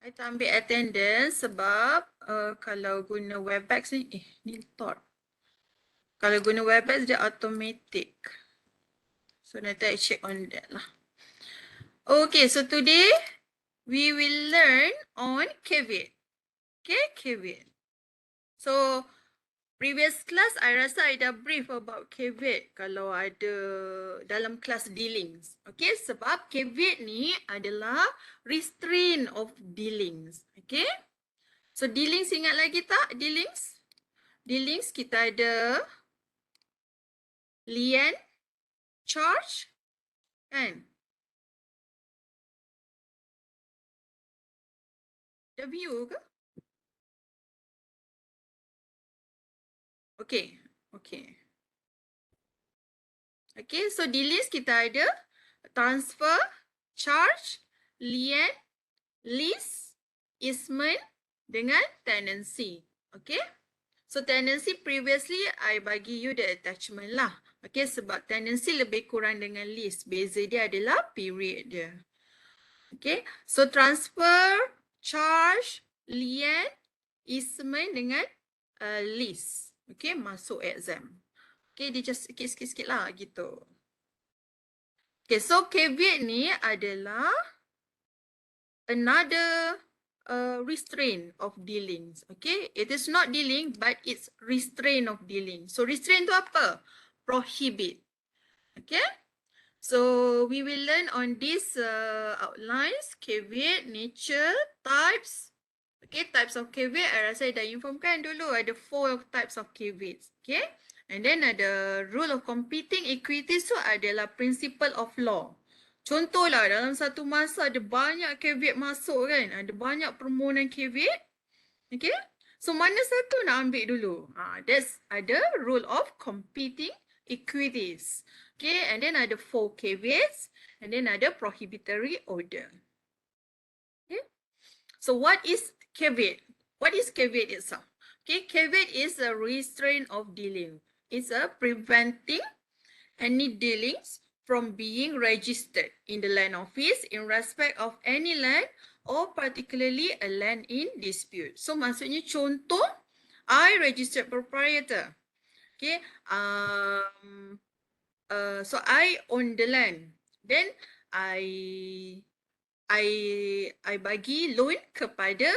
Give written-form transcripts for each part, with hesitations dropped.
I tak ambil attendance sebab kalau guna Webex ni, ni thought. Kalau guna Webex dia automatic. So nanti I check on that lah. Okay, so today we will learn on caveat. Okay, caveat. So previous class I rasa I dah brief about caveat kalau ada dalam kelas dealings. Okay, sebab caveat ni adalah restraint of dealings. Okay. So dealings ingat lagi tak? Dealings? Dealings kita ada lien, charge, kan? Dah view ke? Okay. Okay. Okay, so dealings kita ada transfer, charge, lien, lease, easement dengan tenancy. Okay. So tenancy previously I bagi you the attachment lah. Okay, sebab tenancy lebih kurang dengan lease. Beza dia adalah period dia. Okay, so transfer, charge, lien, easement dengan lease. Okay, masuk exam. Okay, dia just sikit-sikit lah gitu. Okay, so caveat ni adalah another restraint of dealings. Okay, it is not dealing but it's restraint of dealing. So restraint tu apa? Prohibit. Okay, so we will learn on these outlines, caveat, nature, types. Okay, types of caveat I rasa dah informkan dulu ada 4 types of caveats. Okay, and then ada rule of competing equities tu adalah principle of law. Contohlah dalam satu masa ada banyak caveat masuk kan, ada banyak permohonan caveat. Okay, so mana satu nak ambil dulu? That's ada rule of competing equities. Okay, and then ada 4 caveats, and then ada prohibitory order. Okay, so what is caveat? What is caveat itself? Okay, caveat is a restraint of dealing. It's a preventing any dealings from being registered in the land office in respect of any land or particularly a land in dispute. So maksudnya contoh, I registered proprietor. Okay, so I own the land. Then I bagi loan kepada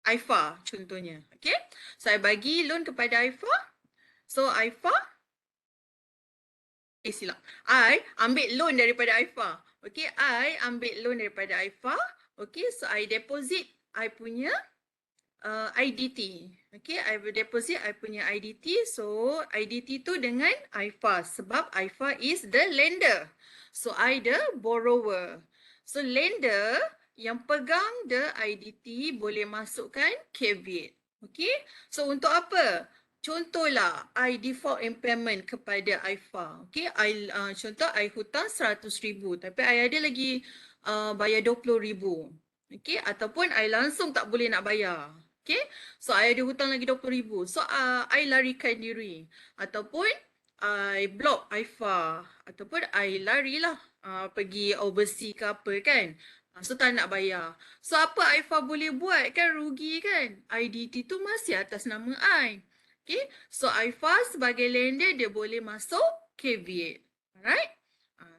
IFA contohnya. Okay, so I bagi loan kepada IFA. So IFA silap. I ambil loan daripada IFA. Okay, I ambil loan daripada IFA. Okay, so I deposit I punya IDT. Okay, I deposit I punya IDT. So IDT tu dengan IFA sebab IFA is the lender. So I the borrower. So lender yang pegang the IDT boleh masukkan caveat. Okay, so untuk apa? Contohlah, I default impairment kepada IFA. Okay, contoh I hutang 100,000 tapi I ada lagi bayar 20,000. Okay, ataupun I langsung tak boleh nak bayar. Okay, so I ada hutang lagi 20,000. So I larikan diri. Ataupun I block IFA. Ataupun I larilah pergi overseas ke apa kan. So tak nak bayar. So apa IFA boleh buat kan, rugi kan. IDT tu masih atas nama I. Okay, so IFA sebagai lender dia boleh masuk caveat. Alright.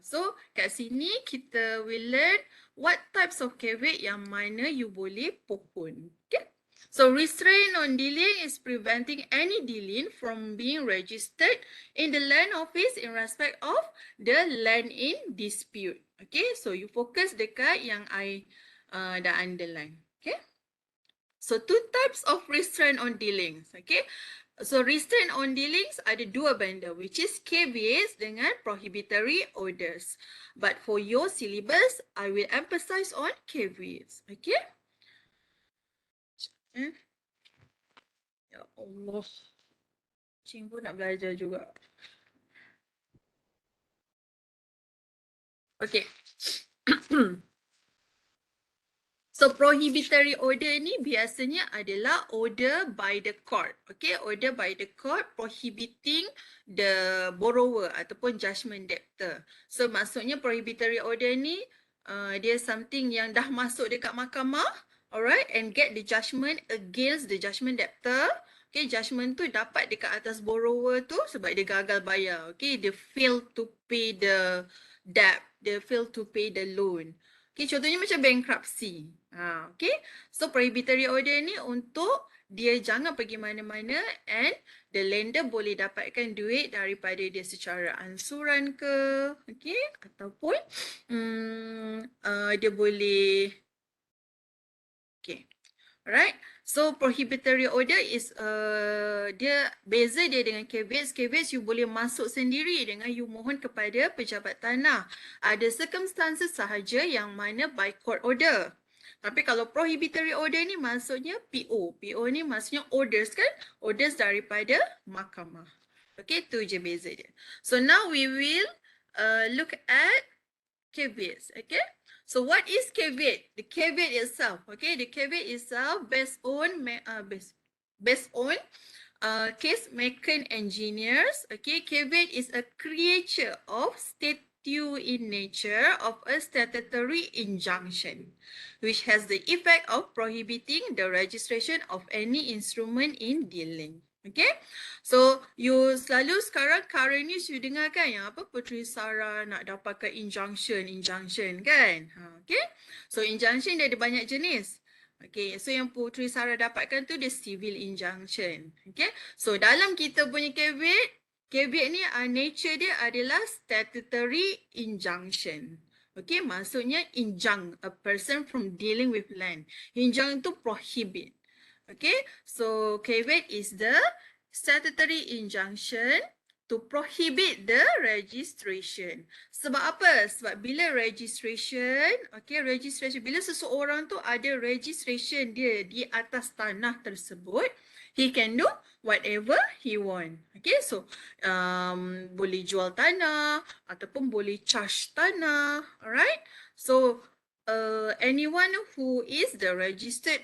So kat sini kita will learn what types of caveat yang mana you boleh pohon. Okay. So restraint on dealing is preventing any dealing from being registered in the land office in respect of the land in dispute. Okay, so you focus dekat yang I dah underline. Okay. So 2 types of restraint on dealings. Okay. So restraint on dealings ada 2 benda, which is caveats dengan prohibitory orders. But for your syllabus, I will emphasize on caveats. Okay? Ya Allah. Cing pun nak belajar juga. Okay. So prohibitory order ni biasanya adalah order by the court. Okay, order by the court prohibiting the borrower ataupun judgment debtor. So maksudnya prohibitory order ni dia something yang dah masuk dekat mahkamah, alright, and get the judgment against the judgment debtor. Okay, judgment tu dapat dekat atas borrower tu sebab dia gagal bayar. Okay, dia fail to pay the debt, dia fail to pay the loan. Okay, contohnya macam bankruptcy. Okay, so prohibitory order ni untuk dia jangan pergi mana-mana and the lender boleh dapatkan duit daripada dia secara ansuran ke, okay, ataupun dia boleh, okay, alright. So prohibitory order is dia beza dia dengan caveats. Caveats you boleh masuk sendiri dengan you mohon kepada pejabat tanah. Ada circumstances sahaja yang mana by court order. Tapi kalau prohibitory order ni maksudnya PO. PO ni maksudnya orders kan? Orders daripada mahkamah. Okay, tu je beza dia. So now we will look at caveats. Okay. So what is caveat? The caveat itself, okay, the caveat itself based on case maker engineers. Okay, caveat is a creature of statute in nature of a statutory injunction, which has the effect of prohibiting the registration of any instrument in dealing. Okay, so you selalu sekarang current news you dengar kan yang apa Puteri Sarah nak dapatkan injunction kan. Okay, so injunction dia ada banyak jenis. Okay, so yang Puteri Sarah dapatkan tu dia civil injunction. Okay, so dalam kita punya caveat ni nature dia adalah statutory injunction. Okay, maksudnya injunct a person from dealing with land. Injunct tu prohibit. Okay, so caveat is the statutory injunction to prohibit the registration. Sebab apa? Sebab bila registration, okay, registration, bila seseorang tu ada registration dia di atas tanah tersebut, he can do whatever he want. Okay, so boleh jual tanah ataupun boleh charge tanah, alright? So anyone who is the registered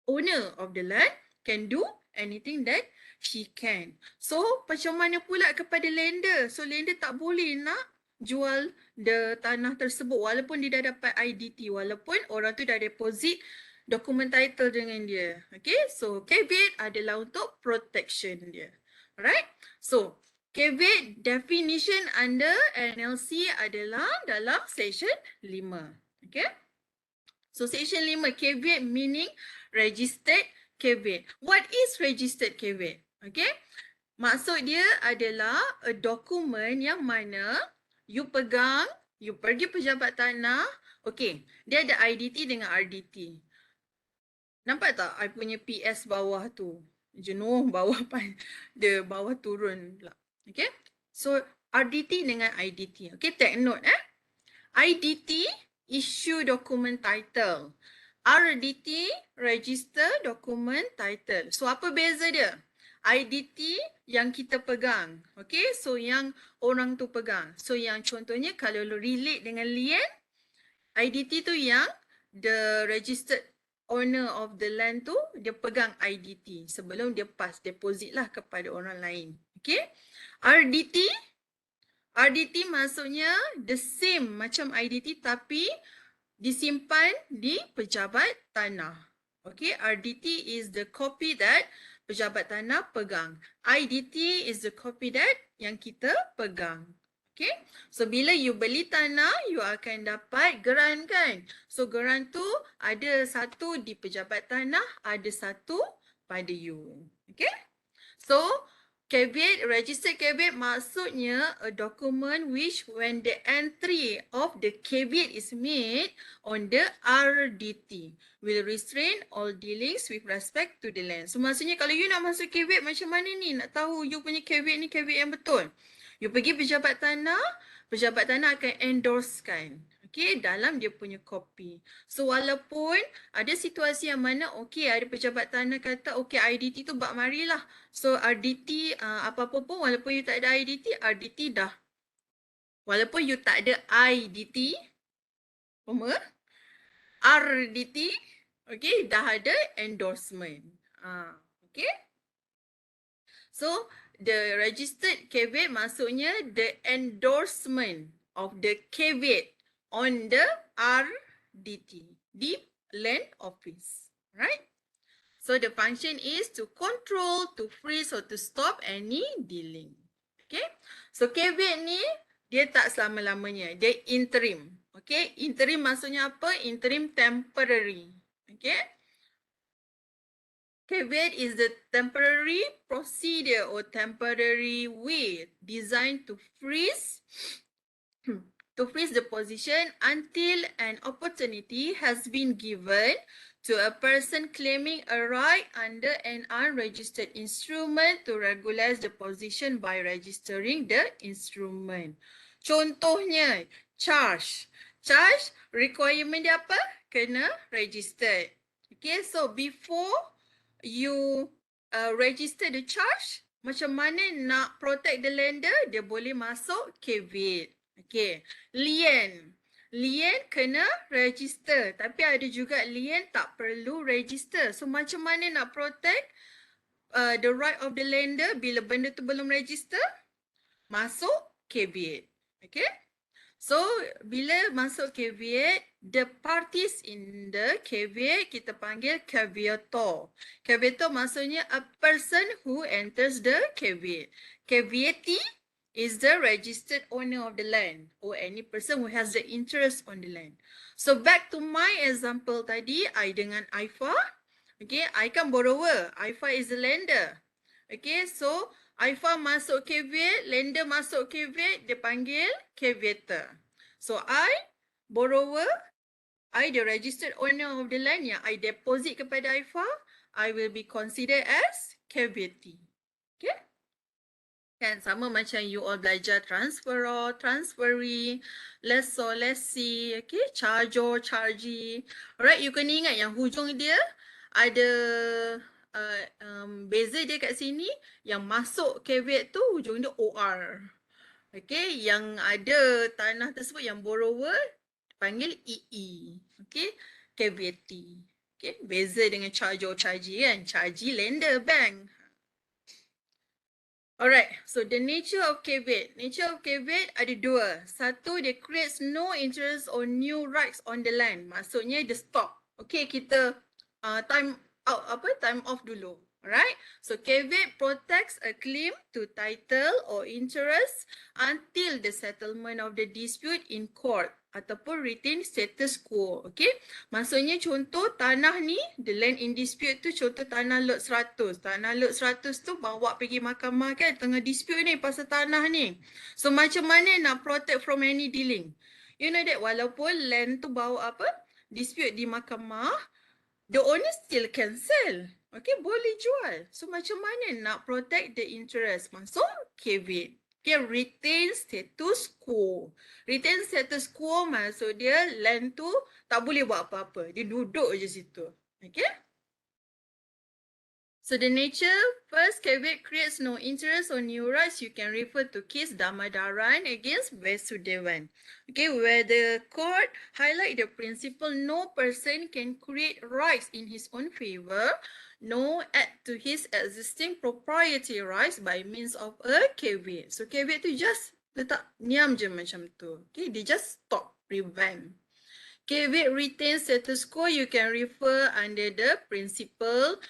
owner of the land can do anything that she can. So macam mana pula kepada lender? So lender tak boleh nak jual the tanah tersebut walaupun dia dah dapat IDT, walaupun orang tu dah deposit dokumen title dengan dia. Okay, so caveat adalah untuk protection dia. Alright, so caveat definition under NLC adalah dalam section 5. Okay, so section 5 caveat meaning registered caveat. What is registered caveat? Okay, maksud dia adalah a dokumen yang mana you pegang, you pergi pejabat tanah, okay, dia ada IDT dengan RDT. Nampak tak I punya PS bawah tu? Jenuh bawah dia bawah turun pula. Okay, so RDT dengan IDT. Okay, take note IDT issue document title. RDT register document title. So apa beza dia? IDT yang kita pegang. Okay, so yang orang tu pegang. So yang contohnya kalau relate dengan lien, IDT tu yang the registered owner of the land tu dia pegang IDT sebelum dia pass deposit lah kepada orang lain. Okay, RDT maksudnya the same macam IDT tapi disimpan di pejabat tanah. Okay, RDT is the copy that pejabat tanah pegang. IDT is the copy that yang kita pegang. Okay, so bila you beli tanah, you akan dapat geran kan? So geran tu ada satu di pejabat tanah, ada satu pada you. Okay, so caveat, registered caveat maksudnya a document which when the entry of the caveat is made on the RDT will restrain all dealings with respect to the land. So maksudnya kalau you nak masuk caveat macam mana ni? Nak tahu you punya caveat ni caveat yang betul. You pergi pejabat tanah akan endorsekan. Okay, dalam dia punya kopi. So walaupun ada situasi yang mana okay ada pejabat tanah kata okay IDT tu bak marilah. So RDT apa-apa pun walaupun you tak ada IDT, RDT dah. Walaupun you tak ada IDT, RDT, okay, dah ada endorsement. Okay. So the registered caveat maksudnya the endorsement of the caveat on the RDT, Deep Land Office, right? So the function is to control, to freeze or to stop any dealing. Okay. So caveat ni dia tak selama-lamanya. Dia interim. Okay. Interim maksudnya apa? Interim temporary. Okay. Caveat is the temporary procedure or temporary way designed to freeze the position until an opportunity has been given to a person claiming a right under an unregistered instrument to regularize the position by registering the instrument. Contohnya, charge. Charge, requirement dia apa? Kena registered. Okay, so before you register the charge, macam mana nak protect the lender? Dia boleh masuk caveat. Okay, lien. Lien kena register, tapi ada juga lien tak perlu register. So macam mana nak protect the right of the lender bila benda tu belum register? Masuk caveat. Okay. So bila masuk caveat, the parties in the caveat kita panggil caveator. Caveator maksudnya a person who enters the caveat. Caveatee is the registered owner of the land or any person who has the interest on the land. So back to my example tadi, I dengan Aifa. Okay, I kan borrower. Aifa is the lender. Okay, so Aifa masuk caveat, lender masuk caveat, dia panggil caveator. So I, borrower, I the registered owner of the land yang I deposit kepada Aifa, I will be considered as caveatee. Okay. Kan sama macam you all belajar transferor, transferee, lessor, lessee, okay, charger, chargee. Alright, you kena ingat yang hujung dia ada beza dia kat sini, yang masuk caveat tu hujung dia OR. Okay, yang ada tanah tersebut yang borrower panggil EE. Okay, caveatee. Okay, beza dengan charger, chargee kan, chargee lender bank. Alright, so the nature of caveat. Nature of caveat ada dua. Satu, dia creates no interest or new rights on the land. Maksudnya dia stop. Okay, kita time off dulu. Alright, so caveat protects a claim to title or interest until the settlement of the dispute in court ataupun retain status quo. Okay, maksudnya contoh tanah ni, the land in dispute tu contoh tanah lot 100. Tanah lot 100 tu bawa pergi mahkamah kan, tengah dispute ni pasal tanah ni. So macam mana nak protect from any dealing? You know that walaupun land tu bawa dispute di mahkamah, the owner still can sell. Okay, boleh jual. So macam mana nak protect the interest? Masuk caveat. Okay, retain status quo. Retain status quo maksud dia land tu tak boleh buat apa-apa. Dia duduk je situ. Okay. So the nature, first caveat creates no interest or new rights. You can refer to case Damadaran against Vesudevan. Okay, where the court highlight the principle no person can create rights in his own favor, no add to his existing proprietary rights by means of a caveat. So caveat tu just letak niam je macam tu. Okay, they just stop, prevent. Caveat retains status quo. You can refer under the principle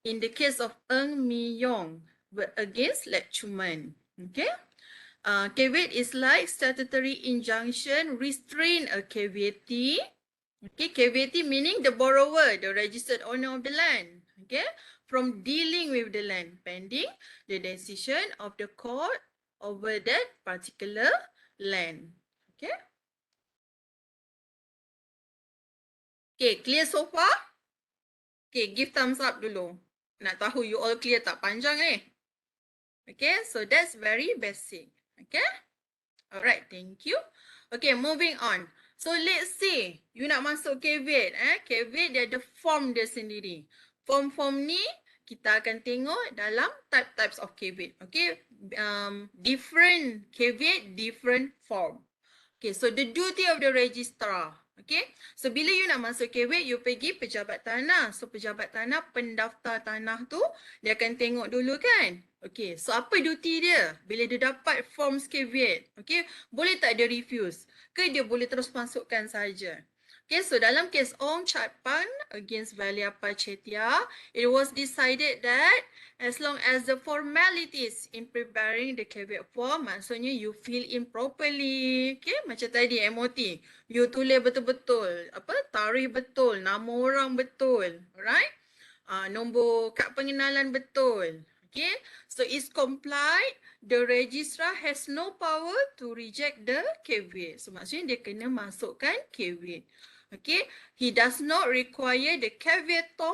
in the case of Ng Mi Yong against Lechuman. Okay. Caveat is like statutory injunction, restrain a caveatee. Okay, caveatee meaning the borrower, the registered owner of the land. Okay, from dealing with the land pending the decision of the court over that particular land. Okay. Okay, clear so far? Okay, give thumbs up dulu. Nak tahu you all clear tak, panjang ni? Okay, so that's very basic. Okay. Alright, thank you. Okay, moving on. So let's say you nak masuk caveat. Caveat dia ada form dia sendiri. Form-form ni kita akan tengok dalam types of caveat. Okay, different caveat, different form. Okay, so the duty of the registrar. Okay, so bila you nak masuk caveat, you pergi pejabat tanah. So pejabat tanah, pendaftar tanah tu, dia akan tengok dulu kan. Okay, so apa duty dia bila dia dapat forms caveat? Okay, boleh tak dia refuse? ke dia boleh terus masukkan saja. Okay, so dalam kes Ong Chatpan against Valiappa Chetia, it was decided that as long as the formalities in preparing the caveat form, maksudnya you fill in properly, okay, macam tadi MOT, you tulis betul-betul, tarikh betul, nama orang betul, alright, nombor kad pengenalan betul, okay, so is complied, the registrar has no power to reject the caveat. So maksudnya dia kena masukkan caveat. Okay, he does not require the caveator,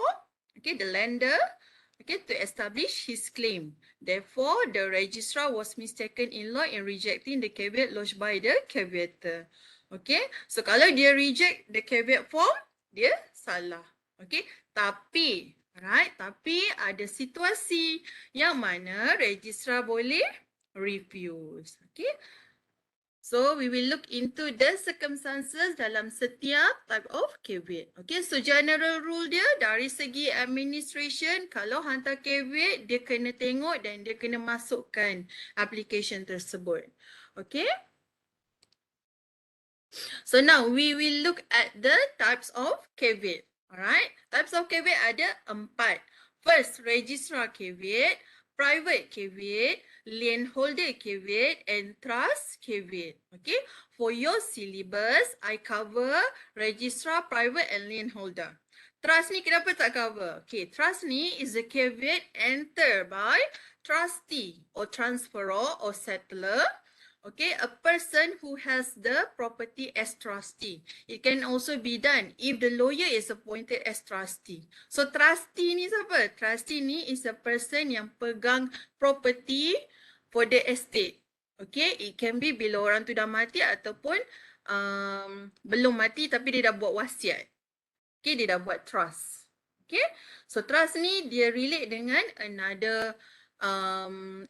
okay, the lender, okay, to establish his claim. Therefore, the registrar was mistaken in law in rejecting the caveat lodged by the caveator. Okay, so kalau dia reject the caveat form, dia salah. Okay, tapi, right, tapi ada situasi yang mana registrar boleh refuse. Okay. So we will look into the circumstances dalam setiap type of caveat. Okay, so general rule dia dari segi administration, kalau hantar caveat, dia kena tengok dan dia kena masukkan application tersebut. Okay. So now we will look at the types of caveat. Alright, types of caveat ada 4. First, registrar caveat, private caveat, lien holder caveat and trust caveat. Okay, for your syllabus, I cover registrar, private and lien holder. Trust ni kenapa tak cover? Okay, trust ni is a caveat entered by trustee or transferor or settler. Okay, a person who has the property as trustee. It can also be done if the lawyer is appointed as trustee. So trustee ni siapa? Trustee ni is a person yang pegang property for the estate. Okay, it can be bila orang tu dah mati ataupun belum mati tapi dia dah buat wasiat. Okay, dia dah buat trust. Okay, so trust ni dia relate dengan another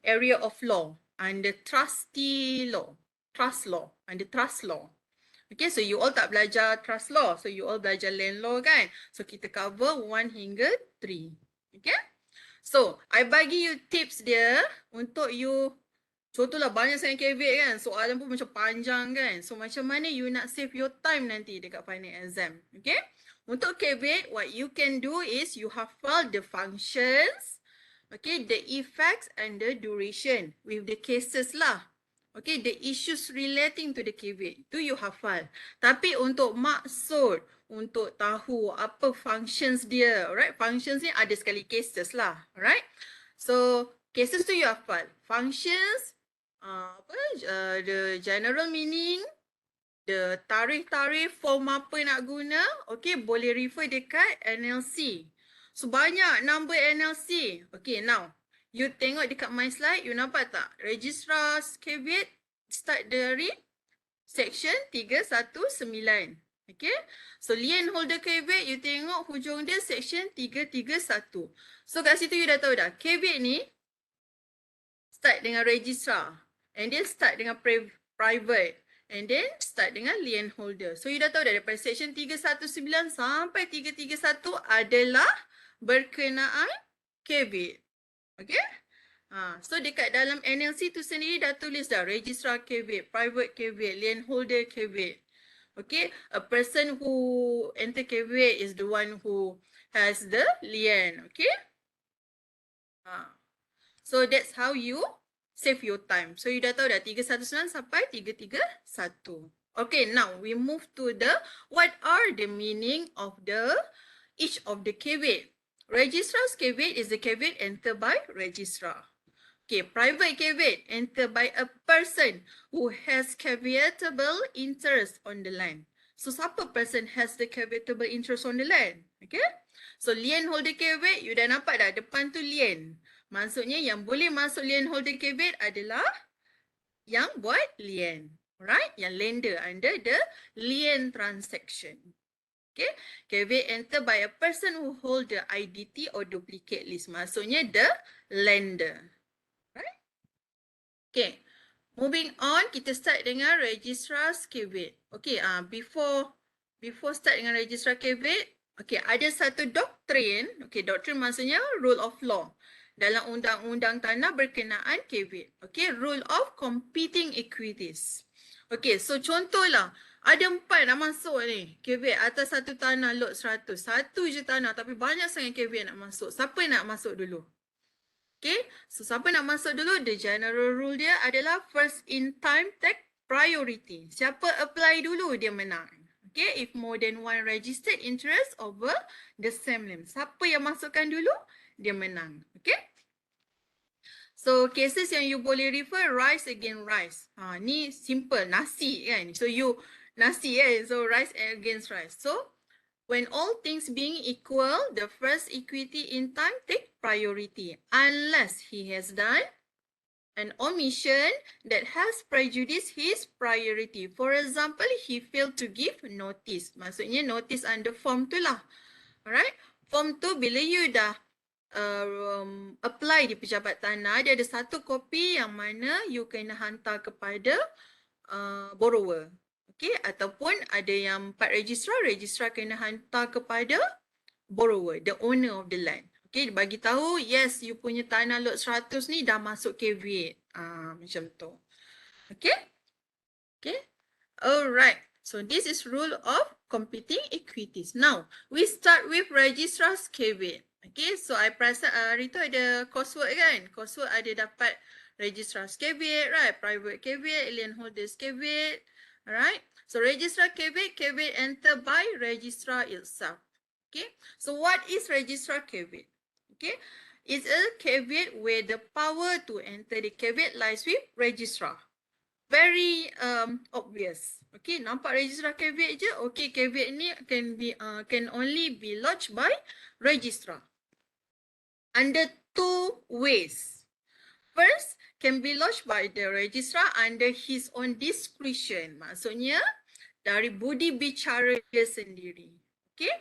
area of law. Under trustee law, trust law, under trust law. Okay, so you all tak belajar trust law, so you all belajar land law kan? So kita cover 1 hingga 3. Okay, so I bagi you tips dia untuk you, contohlah banyak sangat caveat kan, soalan pun macam panjang kan, so macam mana you nak save your time nanti dekat final exam. Okay, untuk caveat, what you can do is you hafal the functions, okay, the effects and the duration with the cases lah. Okay, the issues relating to the caveat. Itu you hafal. Tapi untuk maksud, untuk tahu apa functions dia, alright, functions ni ada sekali cases lah, alright. So, cases tu you hafal. Functions, the general meaning, the tarikh-tarikh, form apa nak guna, okay, boleh refer dekat NLC. So, banyak number NLC. Okay, now, you tengok dekat my slide, you nampak tak? Registrar's caveat start dari section 319. Okay, so lien holder caveat, you tengok hujung dia section 331. So, kat situ you dah tahu dah, caveat ni start dengan registrar and then start dengan private and then start dengan lien holder. So, you dah tahu dah daripada section 319 sampai 331 adalah berkenaan caveat. Okay? So dekat dalam NLC tu sendiri dah tulis dah registrar caveat, private caveat, lien holder caveat. Okay? A person who enter caveat is the one who has the lien. Okay? So that's how you save your time. So you dah tahu dah 319 sampai 331. Okay, now we move to the what are the meaning of the each of the caveat. Registrar's caveat is the caveat entered by registrar. Okay, private caveat entered by a person who has caveatable interest on the land. So, siapa person has the caveatable interest on the land? Okay. So, lien holder caveat, you dah nampak dah depan tu lien. Maksudnya yang boleh masuk lien holder caveat adalah yang buat lien. Alright, yang lender under the lien transaction. Okay, caveat entered by a person who hold the IDT or duplicate list. Maksudnya the lender. Right? Okay, moving on, kita start dengan registrar's caveat. Okay, before start dengan registrar caveat, okay, ada satu doktrin. Okay, doktrin maksudnya rule of law dalam undang-undang tanah berkenaan caveat. Okay, rule of competing equities. Okay, so contohlah. Ada 4 nak masuk ni. Caveat atas satu tanah lot 100. Satu je tanah tapi banyak sangat caveat nak masuk. Siapa nak masuk dulu? Okay, so siapa nak masuk dulu? The general rule dia adalah first in time take priority. Siapa apply dulu dia menang. Okay, if more than one registered interest over the same name. Siapa yang masukkan dulu, dia menang. Okay. So cases yang you boleh refer rice against rice. Ni simple, nasi kan. So you nasi kan. So rice against rice. So when all things being equal, the first equity in time take priority unless he has done an omission that has prejudiced his priority. For example, he failed to give notice. Maksudnya notice under form tu lah. Alright. Form tu bila you dah apply di pejabat tanah, dia ada satu kopi yang mana you kena hantar kepada borrower. Okay, ataupun ada yang 4 registrar kena hantar kepada borrower, the owner of the land. Okay, bagi tahu, yes, you punya tanah lot 100 ni dah masuk caveat. Macam tu. Okay. Okay. Alright. So this is rule of competing equities. Now, we start with registrar's caveat. Okay, so I perasan hari tu ada coursework kan? Coursework ada dapat registrar's caveat, right? Private caveat, alien holders caveat. Alright. So registrar caveat entered by registrar itself. Okay. So what is registrar caveat? Okay. It's a caveat where the power to enter the caveat lies with registrar. Very obvious. Okay, nampak registrar caveat je. Okay, caveat ni can only be lodged by registrar under 2 ways. First, can be lodged by the registrar under his own discretion. Maksudnya dari budi bicara dia sendiri. Okay.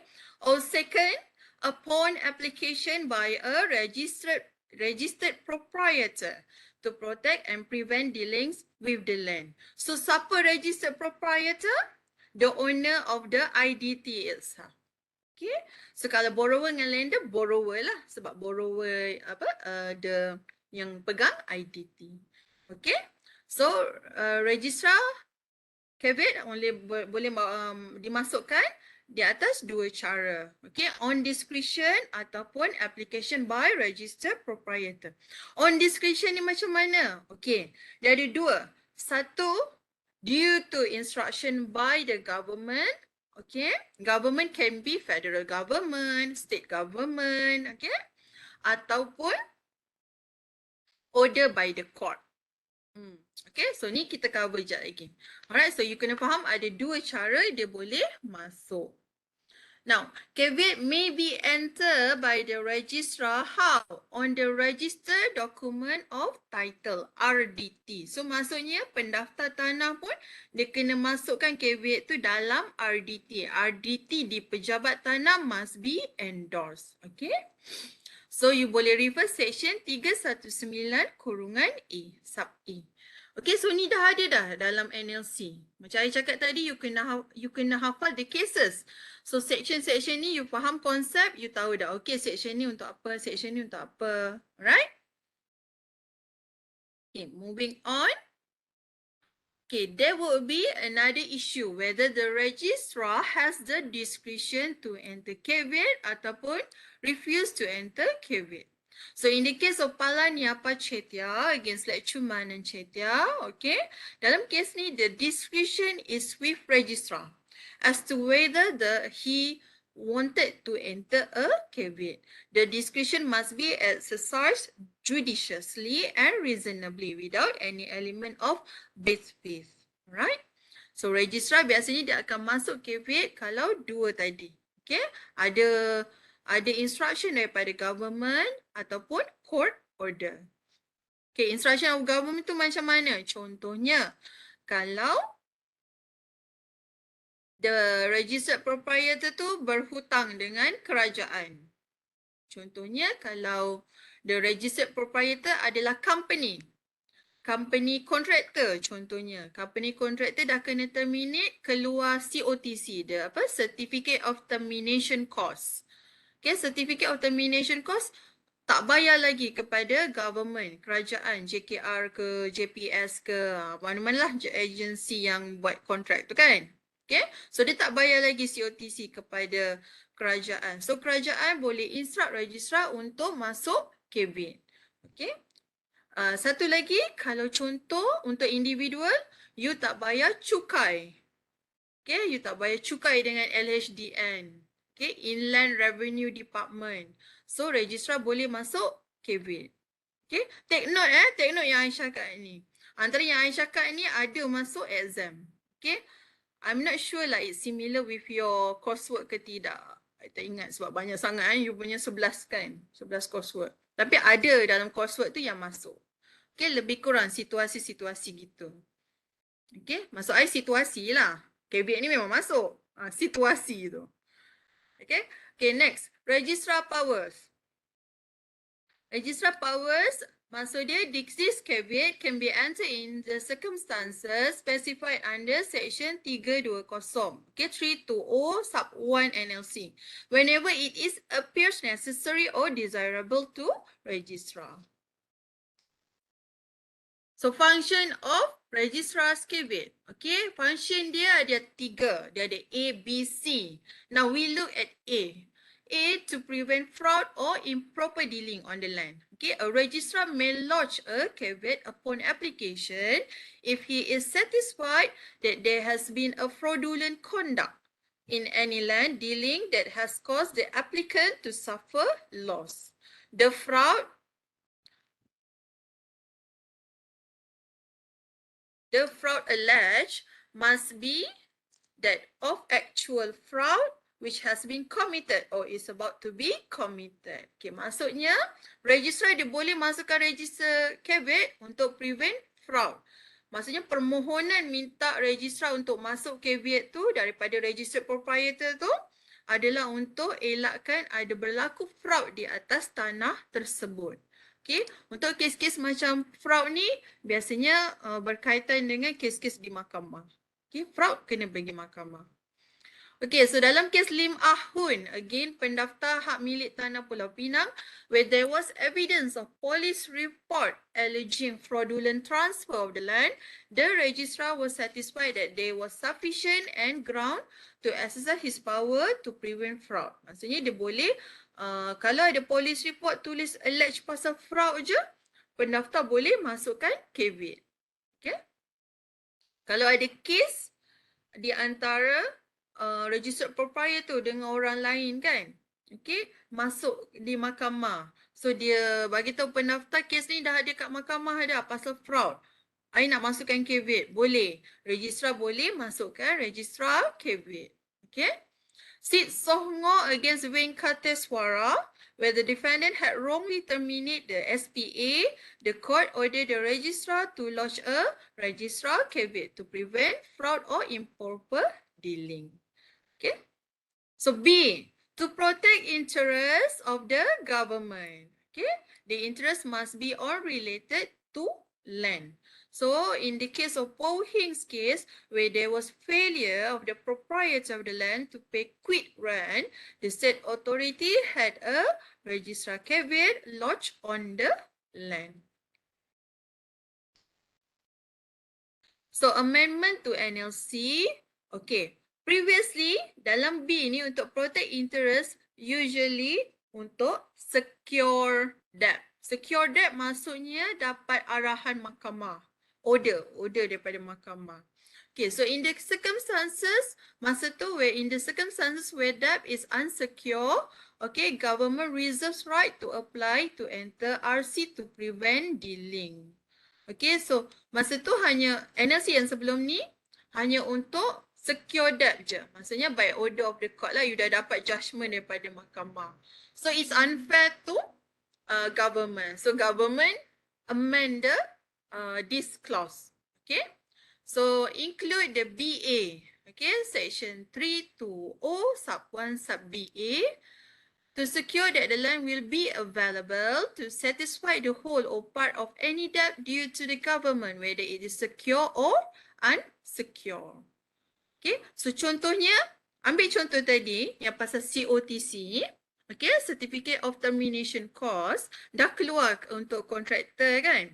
Or second, upon application by a registered proprietor to protect and prevent dealings with the land. So siapa registered proprietor? The owner of the IDT itself. Okay. So kalau borrower dengan lender, borrower lah. Sebab borrower the yang pegang IDT. Okay. So registrar caveat boleh dimasukkan di atas 2 cara. Okay, on discretion ataupun application by registered proprietor. On discretion ni macam mana? Okay, dia ada 2. Satu, due to instruction by the government. Okay, government can be federal government, state government, okay, ataupun order by the court. Okay, so ni kita cover sekejap lagi. Alright, so you kena faham ada 2 cara dia boleh masuk. Now, caveat may be entered by the registrar. How? On the registered document of title, RDT. So maksudnya pendaftar tanah pun dia kena masukkan caveat tu dalam RDT. RDT di pejabat tanah must be endorsed. Okay? So you boleh refer section 319(A) sub A. Okay, so ni dah ada dah dalam NLC. Macam I cakap tadi, you kena hafal the cases. So section ni you faham konsep, you tahu dah. Okay, section ni untuk apa, section ni untuk apa. Alright? Okay, moving on. Okay, there will be another issue whether the registrar has the discretion to enter caveat ataupun refuse to enter caveat. So in the case of Palaniappa Chetya against Lechuman and Chetya, okay, dalam kes ni the discretion is with registrar as to whether he wanted to enter a caveat. The discretion must be exercised judiciously and reasonably without any element of bad faith. Right? So registrar biasanya dia akan masuk caveat kalau 2 tadi. Okay? Ada instruction daripada government ataupun court order. Okay, instruction of government tu macam mana? Contohnya, kalau the registered proprietor tu berhutang dengan kerajaan. Contohnya, kalau the registered proprietor adalah company contractor contohnya. Company contractor dah kena terminate, keluar COTC, Certificate of Termination Cost. Okay, certificate of termination cost tak bayar lagi kepada government, kerajaan, JKR ke, JPS ke, mana-mana lah agensi yang buat kontrak tu kan. Okay, so dia tak bayar lagi COTC kepada kerajaan. So kerajaan boleh instruct registrar untuk masuk kabin. Okay, satu lagi, kalau contoh untuk individual, you tak bayar cukai. Okay, you tak bayar cukai dengan LHDN. Okay, Inland Revenue Department. So, registrar boleh masuk kabin. Okay, take note yang Aisyah cakap ni. Antara yang Aisyah cakap ni ada masuk exam. Okay, I'm not sure lah it's similar with your coursework ke tidak. I tak ingat sebab banyak sangat you punya 11 kan, 11 coursework. Tapi ada dalam coursework tu yang masuk. Okay, lebih kurang situasi-situasi gitu. Okay, masuk I situasi lah. Kabin ni memang masuk. Situasi tu. Okay. Okay, next. Registrar powers. Registrar powers, maksud dia, this caveat can be entered in the circumstances specified under section 320. Okay, 320 sub 1 NLC. Whenever it is appears necessary or desirable to registrar. So, function of registrar's caveat. Okay, function dia ada 3. Dia ada A, B, C. Now, we look at A. A, to prevent fraud or improper dealing on the land. Okay, a registrar may lodge a caveat upon application if he is satisfied that there has been a fraudulent conduct in any land dealing that has caused the applicant to suffer loss. The fraud alleged must be that of actual fraud which has been committed or is about to be committed. Okay, maksudnya registrar dia boleh masukkan register caveat untuk prevent fraud. Maksudnya permohonan minta registrar untuk masuk caveat tu daripada registered proprietor tu adalah untuk elakkan ada berlaku fraud di atas tanah tersebut. Okay, untuk kes-kes macam fraud ni biasanya berkaitan dengan kes-kes di mahkamah. Okay, fraud kena pergi mahkamah. Okay, so dalam kes Lim Ah Hun, again pendaftar hak milik tanah Pulau Pinang, where there was evidence of police report alleging fraudulent transfer of the land, the registrar was satisfied that there was sufficient and ground to exercise his power to prevent fraud. Maksudnya dia boleh, kalau ada police report tulis allege pasal fraud je, pendaftar boleh masukkan caveat. Okay? Kalau ada kes di antara registered proprietor dengan orang lain kan, okay, masuk di mahkamah. So dia bagi tahu pendaftar kes ni dah ada kat mahkamah dah pasal fraud. I nak masukkan caveat, boleh. Registrar boleh masukkan registrar caveat. Okay. Sit Sohngo against Venkateswara, where the defendant had wrongly terminated the SPA, the court ordered the registrar to lodge a registrar caveat to prevent fraud or improper dealing. Okay. So B, to protect interests of the government. Okay. The interest must be all related to land. So in the case of Po Hing's case, where there was failure of the proprietor of the land to pay quit rent, the state authority had a registrar caveat lodged on the land. So amendment to NLC, okay. Previously, dalam B ni untuk protect interest, usually untuk secure debt. Secure debt maksudnya dapat arahan mahkamah. Order daripada mahkamah. Okay, so in the circumstances, masa tu in the circumstances where debt is unsecure, okay, government reserves right to apply to enter RC to prevent dealing. Okay, so masa tu hanya NLC yang sebelum ni hanya untuk secure debt je. Maksudnya by order of the court lah, you dah dapat judgement daripada mahkamah. So it's unfair to government. So government amend the this clause. Okay. So include the BA. Okay. Section 320 sub 1 sub BA. To secure that the land will be available to satisfy the whole or part of any debt due to the government, whether it is secure or unsecure. Okay, so contohnya, ambil contoh tadi yang pasal COTC. Okay, certificate of termination cost dah keluar untuk kontraktor kan.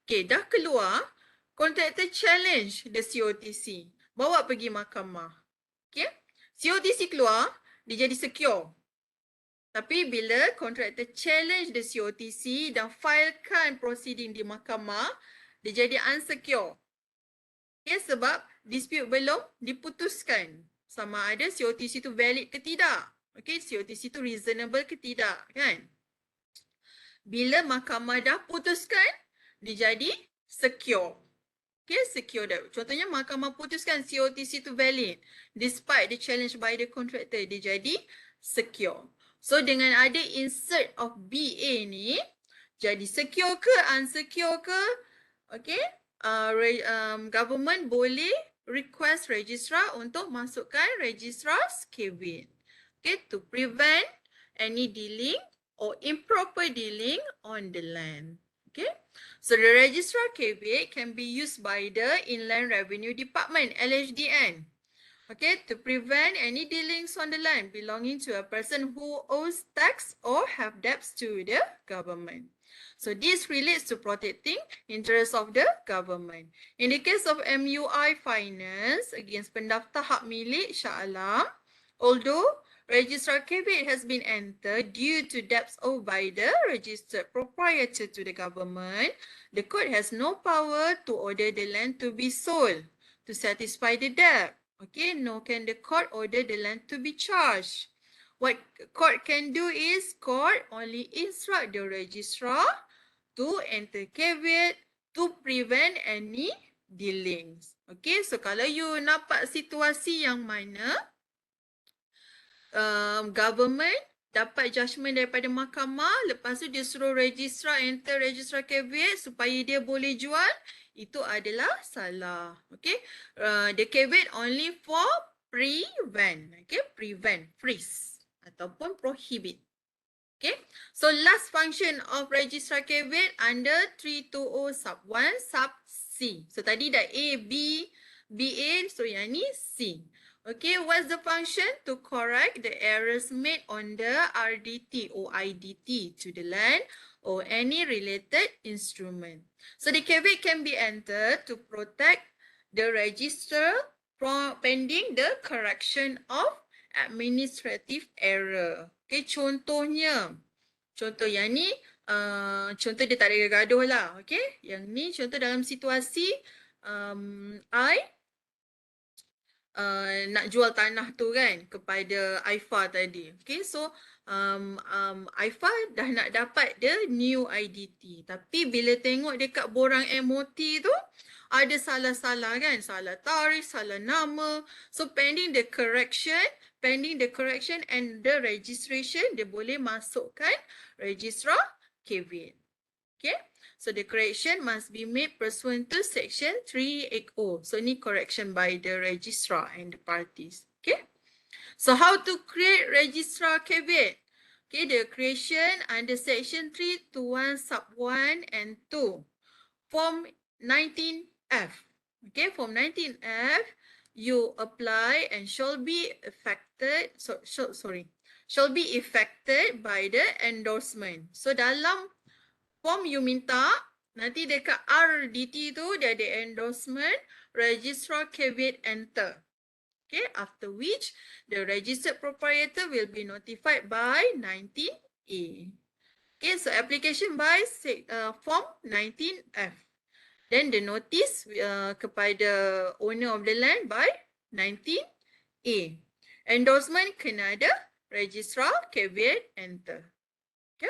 Okay, dah keluar, kontraktor challenge the COTC. Bawa pergi mahkamah. Okay, COTC keluar, dia jadi secure. Tapi bila kontraktor challenge the COTC dan filekan proceeding di mahkamah, dia jadi unsecure. Okay, sebab dispute belum diputuskan sama ada COTC tu valid ke tidak. Okay, COTC tu reasonable ke tidak kan. Bila mahkamah dah putuskan, dia jadi secure. Okay, secure dah. Contohnya mahkamah putuskan COTC tu valid despite the challenge by the contractor, dia jadi secure. So dengan ada insert of BA ni, jadi secure ke unsecure ke, okay, government boleh request registrar untuk masukkan registrar's caveat, okay, to prevent any dealing or improper dealing on the land. Okay, so the registrar caveat can be used by the Inland Revenue Department, LHDN, okay, to prevent any dealings on the land belonging to a person who owes tax or have debts to the government. So this relates to protecting interests of the government. In the case of MUI Finance against pendaftar hak milik Shah Alam, although registrar caveat has been entered due to debts owed by the registered proprietor to the government, the court has no power to order the land to be sold to satisfy the debt. Okay, nor can the court order the land to be charged. What court can do is court only instruct the registrar to enter caveat to prevent any dealings. Okay, so kalau you nampak situasi yang mana government dapat judgement daripada mahkamah, lepas tu dia suruh registrar enter registrar caveat supaya dia boleh jual, itu adalah salah. Okay, the caveat only for prevent, okay, prevent, freeze ataupun prohibit. Okay, so last function of registrar caveat under 320 sub 1 sub C. So tadi dah A, B, BA, so yang ni C. Okay, what's the function? To correct the errors made on the RDT or IDT to the land or any related instrument. So the caveat can be entered to protect the registrar from pending the correction of administrative error. Okay, contohnya, contoh yang ni, contoh dia tak ada gaduh lah. Okay, yang ni contoh dalam situasi I nak jual tanah tu kan kepada Aifa tadi. Okay, so Aifa dah nak dapat the new IDT. Tapi bila tengok dekat borang MOT tu, ada salah-salah kan. Salah tarikh, salah nama. So pending the correction and the registration, dia boleh masukkan registrar caveat. Okay, so the correction must be made pursuant to section 380. So ni correction by the registrar and the parties. Okay, so how to create registrar caveat? Okay, the creation under section 321 sub 1 and 2. Form 19F. Okay, form 19F, you apply and shall be affected, shall be effected by the endorsement. So dalam form you minta, nanti dekat RDT tu dia ada endorsement, registrar caveat enter. Okay, after which the registered proprietor will be notified by 19A. Okay, so application by form 19F. Then the notice kepada owner of the land by 19A. Endorsement kena ada registrar caveat enter. Okay.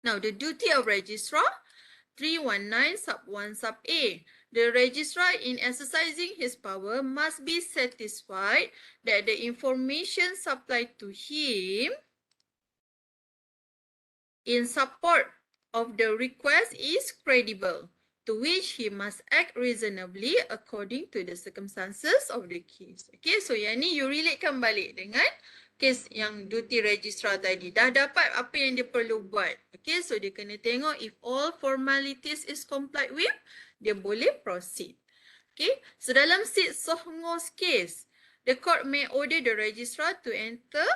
Now the duty of registrar 319 sub 1 sub A. The registrar in exercising his power must be satisfied that the information supplied to him in support of the request is credible, to which he must act reasonably according to the circumstances of the case. Okay, so yang ni you relatekan balik dengan case yang duty registrar tadi. Dah dapat apa yang dia perlu buat. Okay, so dia kena tengok if all formalities is complied with, dia boleh proceed. Okay, so dalam Sid Sohngo's case, the court may order the registrar to enter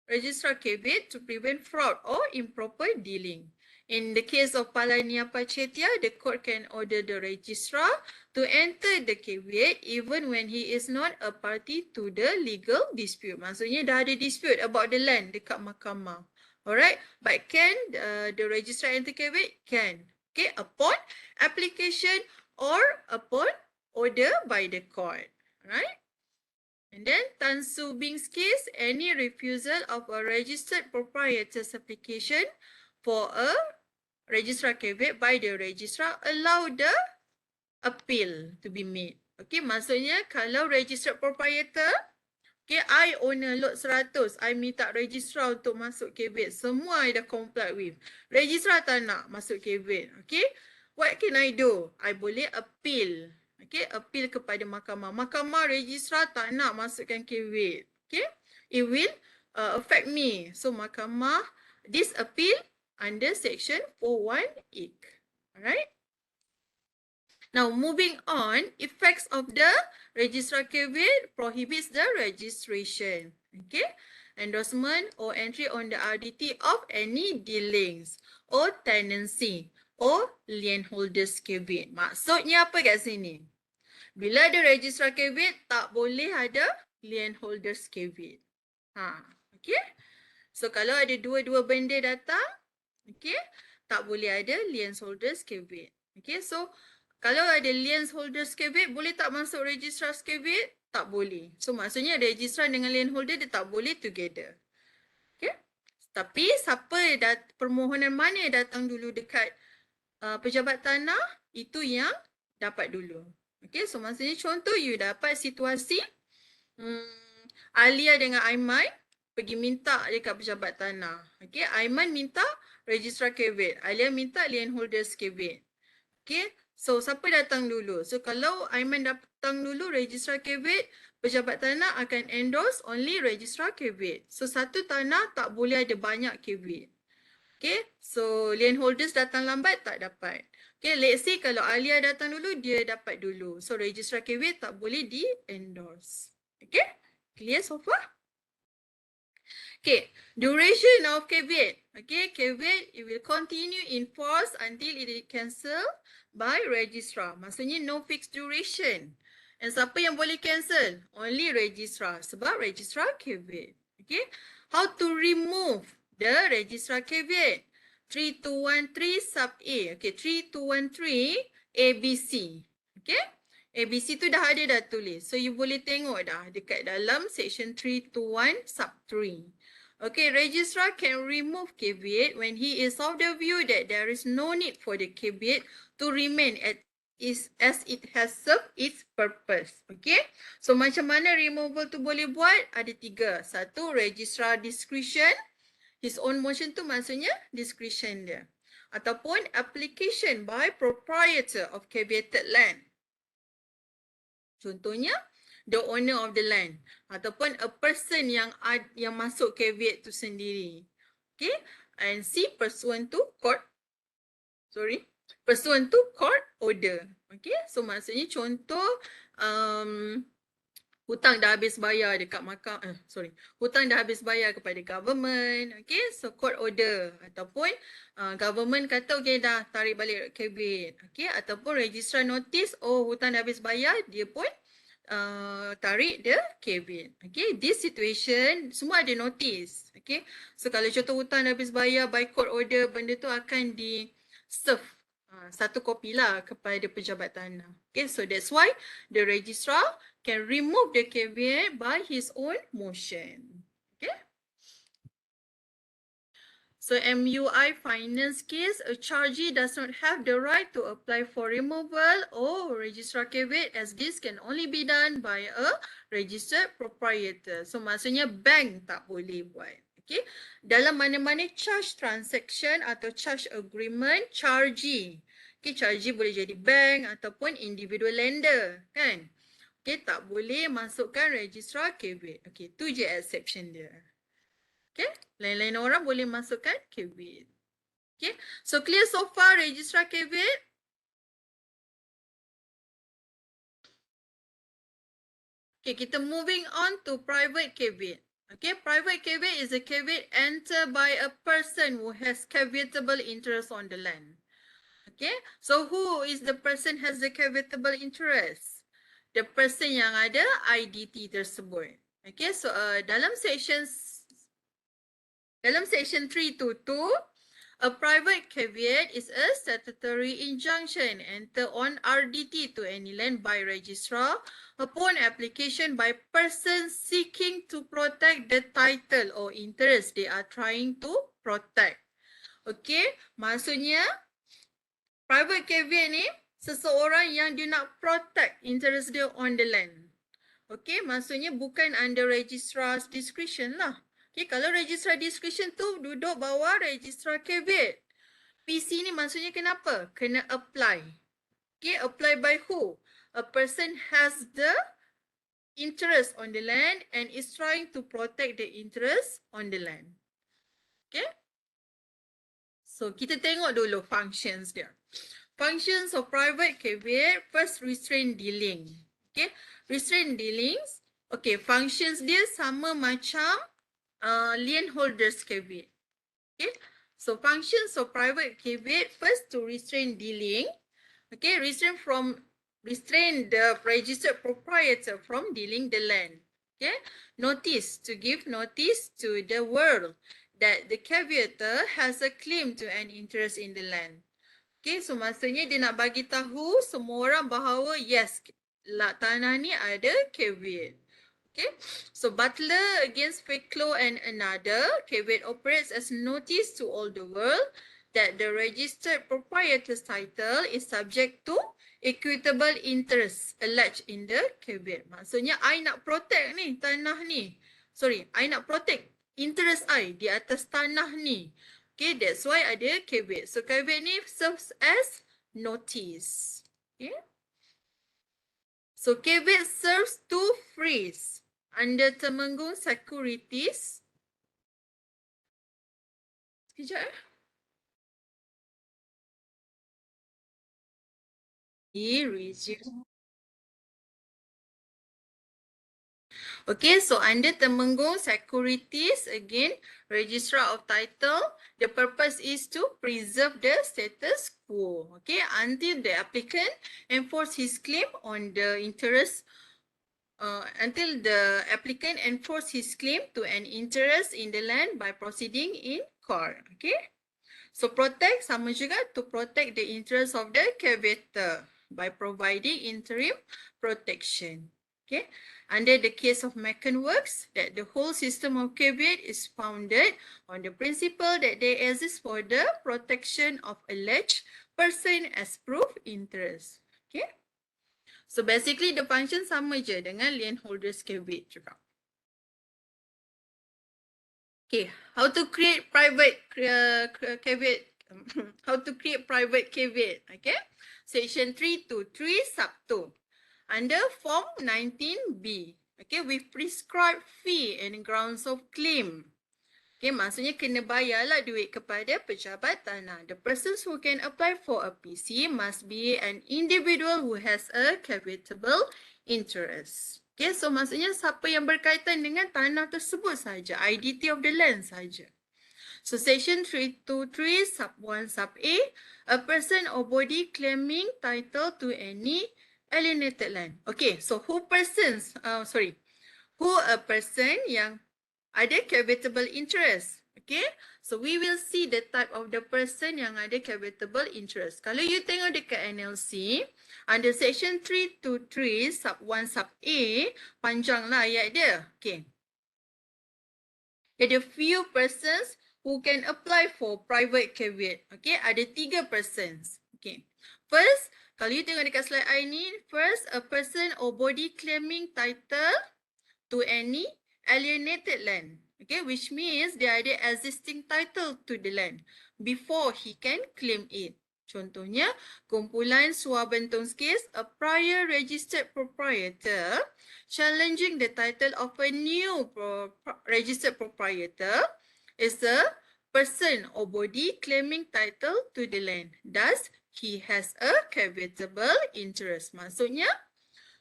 registrar caveat to prevent fraud or improper dealing. In the case of Palania Pachetia, the court can order the registrar to enter the caveat even when he is not a party to the legal dispute. Maksudnya dah ada dispute about the land dekat mahkamah. Alright, but can the registrar enter caveat? Can. Okay, upon application or upon order by the court. Alright. And then Tan Su Bing's case, any refusal of a registered proprietor's application for a registrar caveat by the registrar allow the appeal to be made. Okay, maksudnya kalau registered proprietor, okay, I owner lot 100, I minta registrar untuk masuk caveat, semua I dah comply with. Registrar tak nak masuk caveat, okay. What can I do? I boleh appeal. Okay, appeal kepada mahkamah. Mahkamah registrar tak nak masukkan caveat. Okay, it will affect me. So, mahkamah this appeal under section 418. Alright. Now, moving on, effects of the registrar caveat prohibits the registration. Okay, endorsement or entry on the RDT of any dealings or tenancy or lien holders caveat. Maksudnya apa kat sini? Bila ada registrar caveat, tak boleh ada lien holders caveat. Okay. So, kalau ada dua-dua benda datang, okay, tak boleh ada lien holders caveat. Okay, so kalau ada lien holders caveat, boleh tak masuk registrar caveat? Tak boleh. So, maksudnya registrar dengan lien holder dia tak boleh together. Okay. Tapi siapa permohonan mana yang datang dulu dekat pejabat tanah, itu yang dapat dulu. Okay, so maksudnya contoh you dapat situasi Alia dengan Aiman pergi minta dekat pejabat tanah. Okay, Aiman minta registrar caveat, Alia minta lien holders caveat. Okay, so siapa datang dulu? So kalau Aiman datang dulu registrar caveat, pejabat tanah akan endorse only registrar caveat. So satu tanah tak boleh ada banyak caveat. Okay, so lien holders datang lambat tak dapat. Okay, let's say kalau Alia datang dulu, dia dapat dulu. So registrar caveat tak boleh di-endorse. Okay, clear so far? Okay, duration of caveat. Okay, caveat it will continue in force until it is cancelled by registrar. Maksudnya no fixed duration. And siapa yang boleh cancel? Only registrar. Sebab registrar caveat. Okay, how to remove the registrar caveat? 3213 sub A. Okay, 3213 ABC. Okay, ABC tu dah ada dah tulis. So you boleh tengok dah dekat dalam section 321 sub 3. Okay, registrar can remove caveat when he is of the view that there is no need for the caveat to remain as it has served its purpose. Okay, so macam mana removal tu boleh buat? Ada tiga. Satu, registrar discretion. His own motion tu maksudnya discretion dia. Ataupun application by proprietor of caveated land. Contohnya, the owner of the land. Ataupun a person yang masuk caveat tu sendiri. Okay. And C, pursuant to court order. Okay. So maksudnya contoh, hutang dah habis bayar dekat hutang dah habis bayar kepada government. Okay, so court order. Ataupun government kata okay dah tarik balik caveat. Okay, ataupun registrar notice, oh hutang dah habis bayar, dia pun tarik the caveat. Okay, this situation semua ada notice. Okay, so kalau contoh hutang dah habis bayar by court order, benda tu akan di serve satu kopi lah kepada pejabat tanah. Okay, so that's why the registrar can remove the caveat by his own motion. Okay. So MUI finance case, a chargee does not have the right to apply for removal or registrar caveat as this can only be done by a registered proprietor. So maksudnya bank tak boleh buat. Okay. Dalam mana-mana charge transaction atau charge agreement, chargee. Okay, chargee boleh jadi bank ataupun individual lender, kan? Okay, tak boleh masukkan registrar caveat. Okay, tu je exception dia. Okay, lain-lain orang boleh masukkan caveat. Okay, so clear so far registrar caveat? Okay, kita moving on to private caveat. Okay, private caveat is a caveat entered by a person who has caveatable interest on the land. Okay, so who is the person has the caveatable interest? The person yang ada IDT tersebut. Okay, so dalam section 322, a private caveat is a statutory injunction entered on RDT to any land by registrar upon application by persons seeking to protect the title or interest they are trying to protect. Okay, maksudnya private caveat ni seseorang yang dia nak protect interest dia on the land. Okay, maksudnya bukan under registrar's discretion lah. Okay, kalau registrar discretion tu duduk bawah registrar caveat. PC ni maksudnya kenapa? Kena apply. Okay, apply by who? A person has the interest on the land and is trying to protect the interest on the land. Okay. So, kita tengok dulu functions dia. Functions of private caveat, first restraint dealing. Okay, restraint dealings. Okay, functions dia sama macam lien holders caveat. Okay, so functions of private caveat, first to restrain dealing. Okay, restrain the registered proprietor from dealing the land. Okay, notice, to give notice to the world that the caveator has a claim to an interest in the land. Okay, so maksudnya dia nak bagi tahu semua orang bahawa yes, tanah ni ada caveat. Okay, so Butler against Fakelow and another, caveat operates as notice to all the world that the registered proprietor's title is subject to equitable interest alleged in the caveat. Maksudnya, I nak protect ni, tanah ni. Sorry, I nak protect interest I di atas tanah ni. Okay, that's why ada caveat. So, caveat ni serves as notice. Okay. So, caveat serves to freeze under Temenggung Securities. Sekejap resume. Okay, so under Temenggung Securities, again, Registrar of Title, the purpose is to preserve the status quo, okay, until the applicant enforce his claim on the interest until the applicant enforce his claim to an interest in the land by proceeding in court. Okay. So protect sama juga to protect the interest of the caveator by providing interim protection. Okay. Under the case of Meccan Works, that the whole system of caveat is founded on the principle that they exist for the protection of alleged person as proof interest. Okay. So basically the function sama je dengan lien holders caveat juga. Okay, how to create private caveat? How to create private caveat? Okay, section 323 sub 2 under form 19B. Okay, with prescribed fee and grounds of claim. Okay, maksudnya kena bayarlah duit kepada pejabat tanah. The persons who can apply for a PC must be an individual who has a caveatable interest. Okay, so maksudnya siapa yang berkaitan dengan tanah tersebut saja, IDT of the land saja. So section 323 sub 1 sub a person or body claiming title to any alienated land. Okay, so who a person yang ada caveatable interest. Okay, so we will see the type of the person yang ada caveatable interest. Kalau you tengok dekat NLC, under section 323 sub 1 sub A, panjanglah ayat dia. Okay. Ada few persons who can apply for private caveat. Okay, ada 3 persons. Okay. First, kalau you tengok dekat slide I ni, first, a person or body claiming title to any alienated land. Okay, which means dia ada existing title to the land before he can claim it. Contohnya, kumpulan Suabentong's case, a prior registered proprietor challenging the title of a new registered proprietor is a person or body claiming title to the land. Thus, he has a caveatable interest. Maksudnya,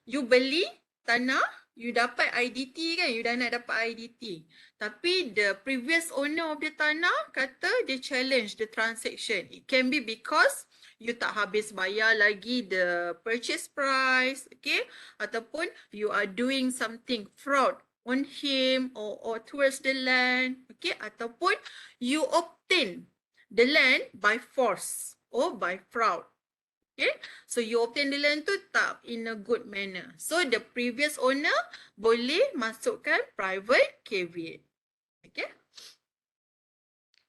you beli tanah you dapat IDT kan, you dah nak dapat IDT. Tapi the previous owner of the tanah kata dia challenge the transaction. It can be because you tak habis bayar lagi the purchase price, okay? Ataupun you are doing something fraud on him or towards the land, okay? Ataupun you obtain the land by force or by fraud. Okay, so you obtain the land tu tak in a good manner. So the previous owner boleh masukkan private caveat. Okay.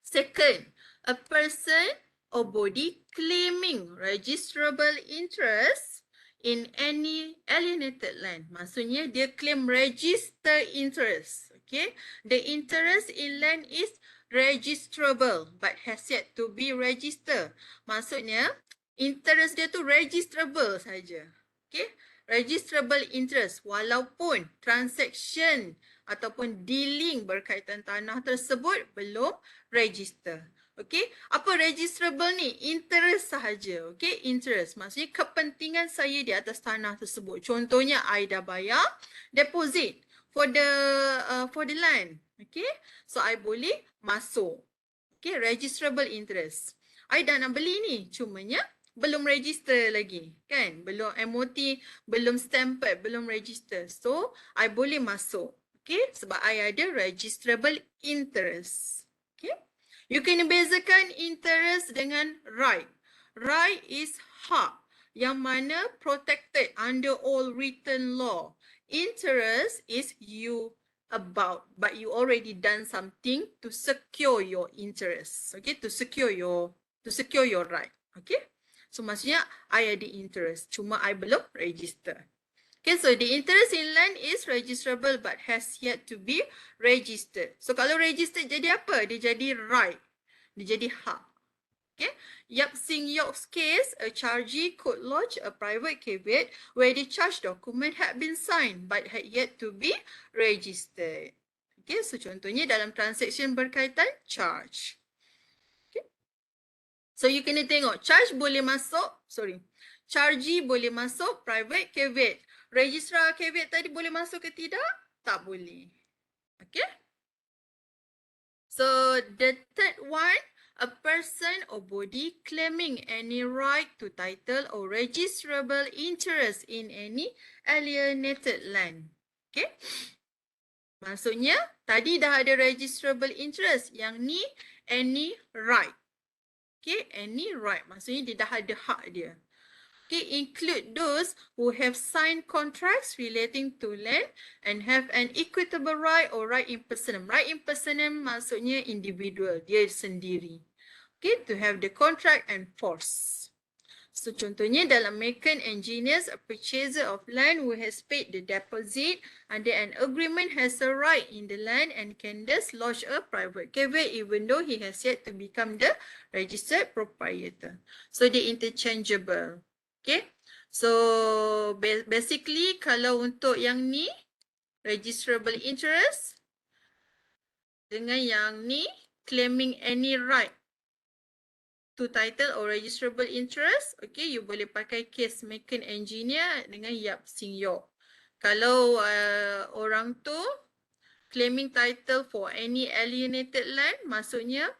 Second, a person or body claiming registrable interest in any alienated land. Maksudnya dia claim register interest. Okay, the interest in land is registrable but has yet to be registered. Maksudnya interest dia tu registrable saja. Okay, registrable interest walaupun transaction ataupun dealing berkaitan tanah tersebut belum register. Okay, apa registrable ni? Interest sahaja. Okay, interest. Maksudnya kepentingan saya di atas tanah tersebut. Contohnya, I dah bayar deposit for the land. Okay, so I boleh masuk. Okay, registrable interest. I dah nak beli ni, cumanya belum register lagi, kan? Belum MOT, belum stamped, belum register. So, I boleh masuk. Okay, sebab I ada registrable interest. Okay, you can bezakan interest dengan right. Right is hak yang mana protected under all written law. Interest is you about, but you already done something to secure your interest. Okay, to secure your right. Okay. So maksudnya I ada interest, cuma I belum register. Okay, so the interest in land is registrable but has yet to be registered. So kalau registered jadi apa? Dia jadi right. Dia jadi hak. Okay, Yap Sing Yok's case, a chargee could lodge a private caveat where the charge document had been signed but had yet to be registered. Okay, so contohnya dalam transaction berkaitan charge. So you kena tengok, charge boleh masuk, chargee boleh masuk private caveat. Registrar caveat tadi boleh masuk ke tidak? Tak boleh. Okay. So the third one, a person or body claiming any right to title or registrable interest in any alienated land. Okay. Maksudnya, tadi dah ada registrable interest. Yang ni, any right. Okay, any right. Maksudnya dia dah ada hak dia. Okay, include those who have signed contracts relating to land and have an equitable right or right in personam. Right in personam maksudnya individual, dia sendiri. Okay, to have the contract and force. So contohnya dalam American Engineers, a purchaser of land who has paid the deposit under an agreement has a right in the land and can thus lodge a private caveat even though he has yet to become the registered proprietor. So they interchangeable. Okay. So basically kalau untuk yang ni registrable interest dengan yang ni claiming any right to title or registrable interest, okay, you boleh pakai case American Engineer dengan Yap Sing Yok. Kalau orang tu claiming title for any alienated land, maksudnya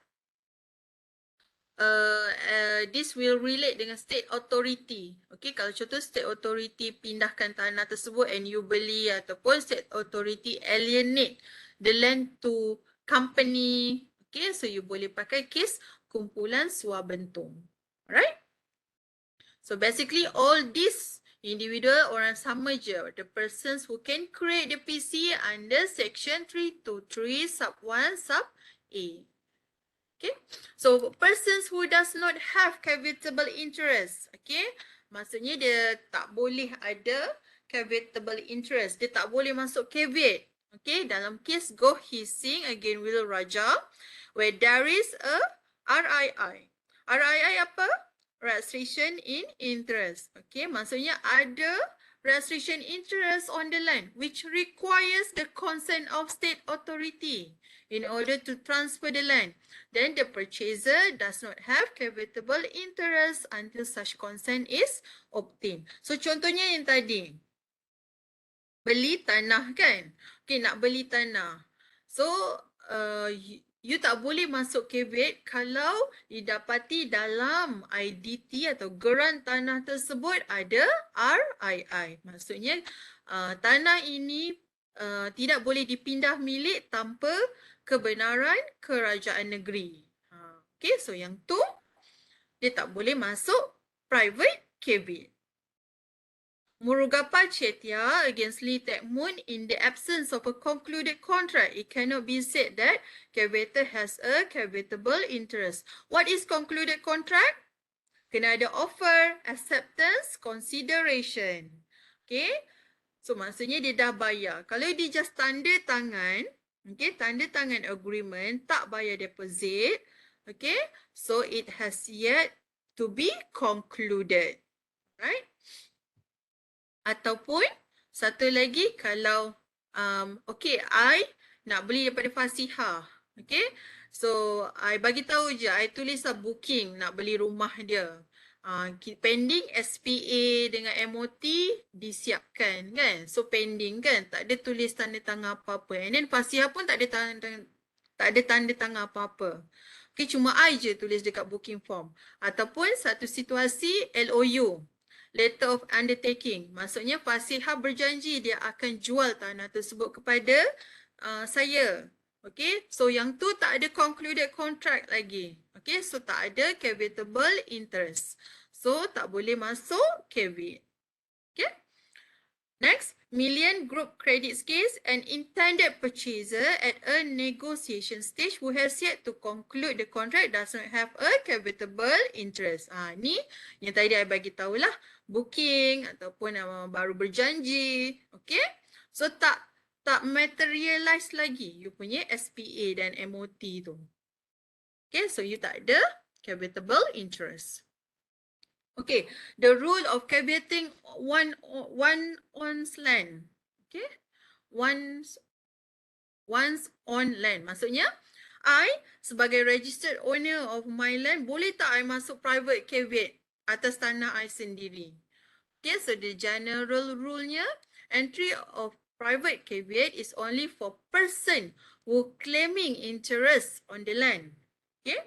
this will relate dengan state authority. Okay, kalau contoh state authority pindahkan tanah tersebut and you beli ataupun state authority alienate the land to company. Okay, so you boleh pakai case kumpulan swabentung. Alright? So basically all these individual orang sama je. The persons who can create the PC under section 323 sub 1 sub A. Okay. So persons who does not have caveatable interest. Okay. Maksudnya dia tak boleh ada caveatable interest. Dia tak boleh masuk caveat. Okay. Dalam case Goh Hee Sing again Will Raja where there is a RII. RII apa? Restriction in interest. Okay, maksudnya ada restriction interest on the land which requires the consent of state authority in order to transfer the land. Then the purchaser does not have caveatable interest until such consent is obtained. So contohnya yang tadi. beli tanah kan. Okay, nak beli tanah. So, you tak boleh masuk caveat kalau didapati dalam IDT atau geran tanah tersebut ada RII. Maksudnya, tanah ini tidak boleh dipindah milik tanpa kebenaran kerajaan negeri. Okay, so yang tu, dia tak boleh masuk private caveat. Murugappa Chetya against Lee Tek-moon, in the absence of a concluded contract, it cannot be said that caveator has a caveatable interest. What is concluded contract? Kena ada offer, acceptance, consideration. Okay? So maksudnya dia dah bayar. Kalau dia just tanda tangan, okay, tanda tangan agreement, tak bayar deposit, okay, so it has yet to be concluded. Right? Ataupun satu lagi kalau okay, I nak beli daripada Fasihah. Okay, so I bagi tahu je, I tulis booking nak beli rumah dia. Pending SPA dengan MOT disiapkan kan. So pending kan, tak ada tulis tanda tangan apa-apa. And then Fasihah pun tak ada tanda tangan apa-apa. Okay, cuma I je tulis dekat booking form. Ataupun satu situasi LOU. Letter of undertaking. Maksudnya Fasihah berjanji dia akan jual tanah tersebut kepada saya. Okay, so yang tu tak ada concluded contract lagi. Okay, so tak ada caveatable interest. So tak boleh masuk caveat. Okay. Next, Million Group Credits case, an intended purchaser at a negotiation stage who has yet to conclude the contract does not have a caveatable interest. Ni yang tadi I bagi tahulah, booking ataupun baru berjanji. Okay, so tak materialize lagi you punya SPA dan MOT tu. Okay, so you tak ada caveatable interest. Okay, the rule of caveating one's land. Okay, one's on land. Maksudnya, I sebagai registered owner of my land, boleh tak I masuk private caveat atas tanah I sendiri? Okay, so the general rule-nya, entry of private caveat is only for person who claiming interest on the land. Okay.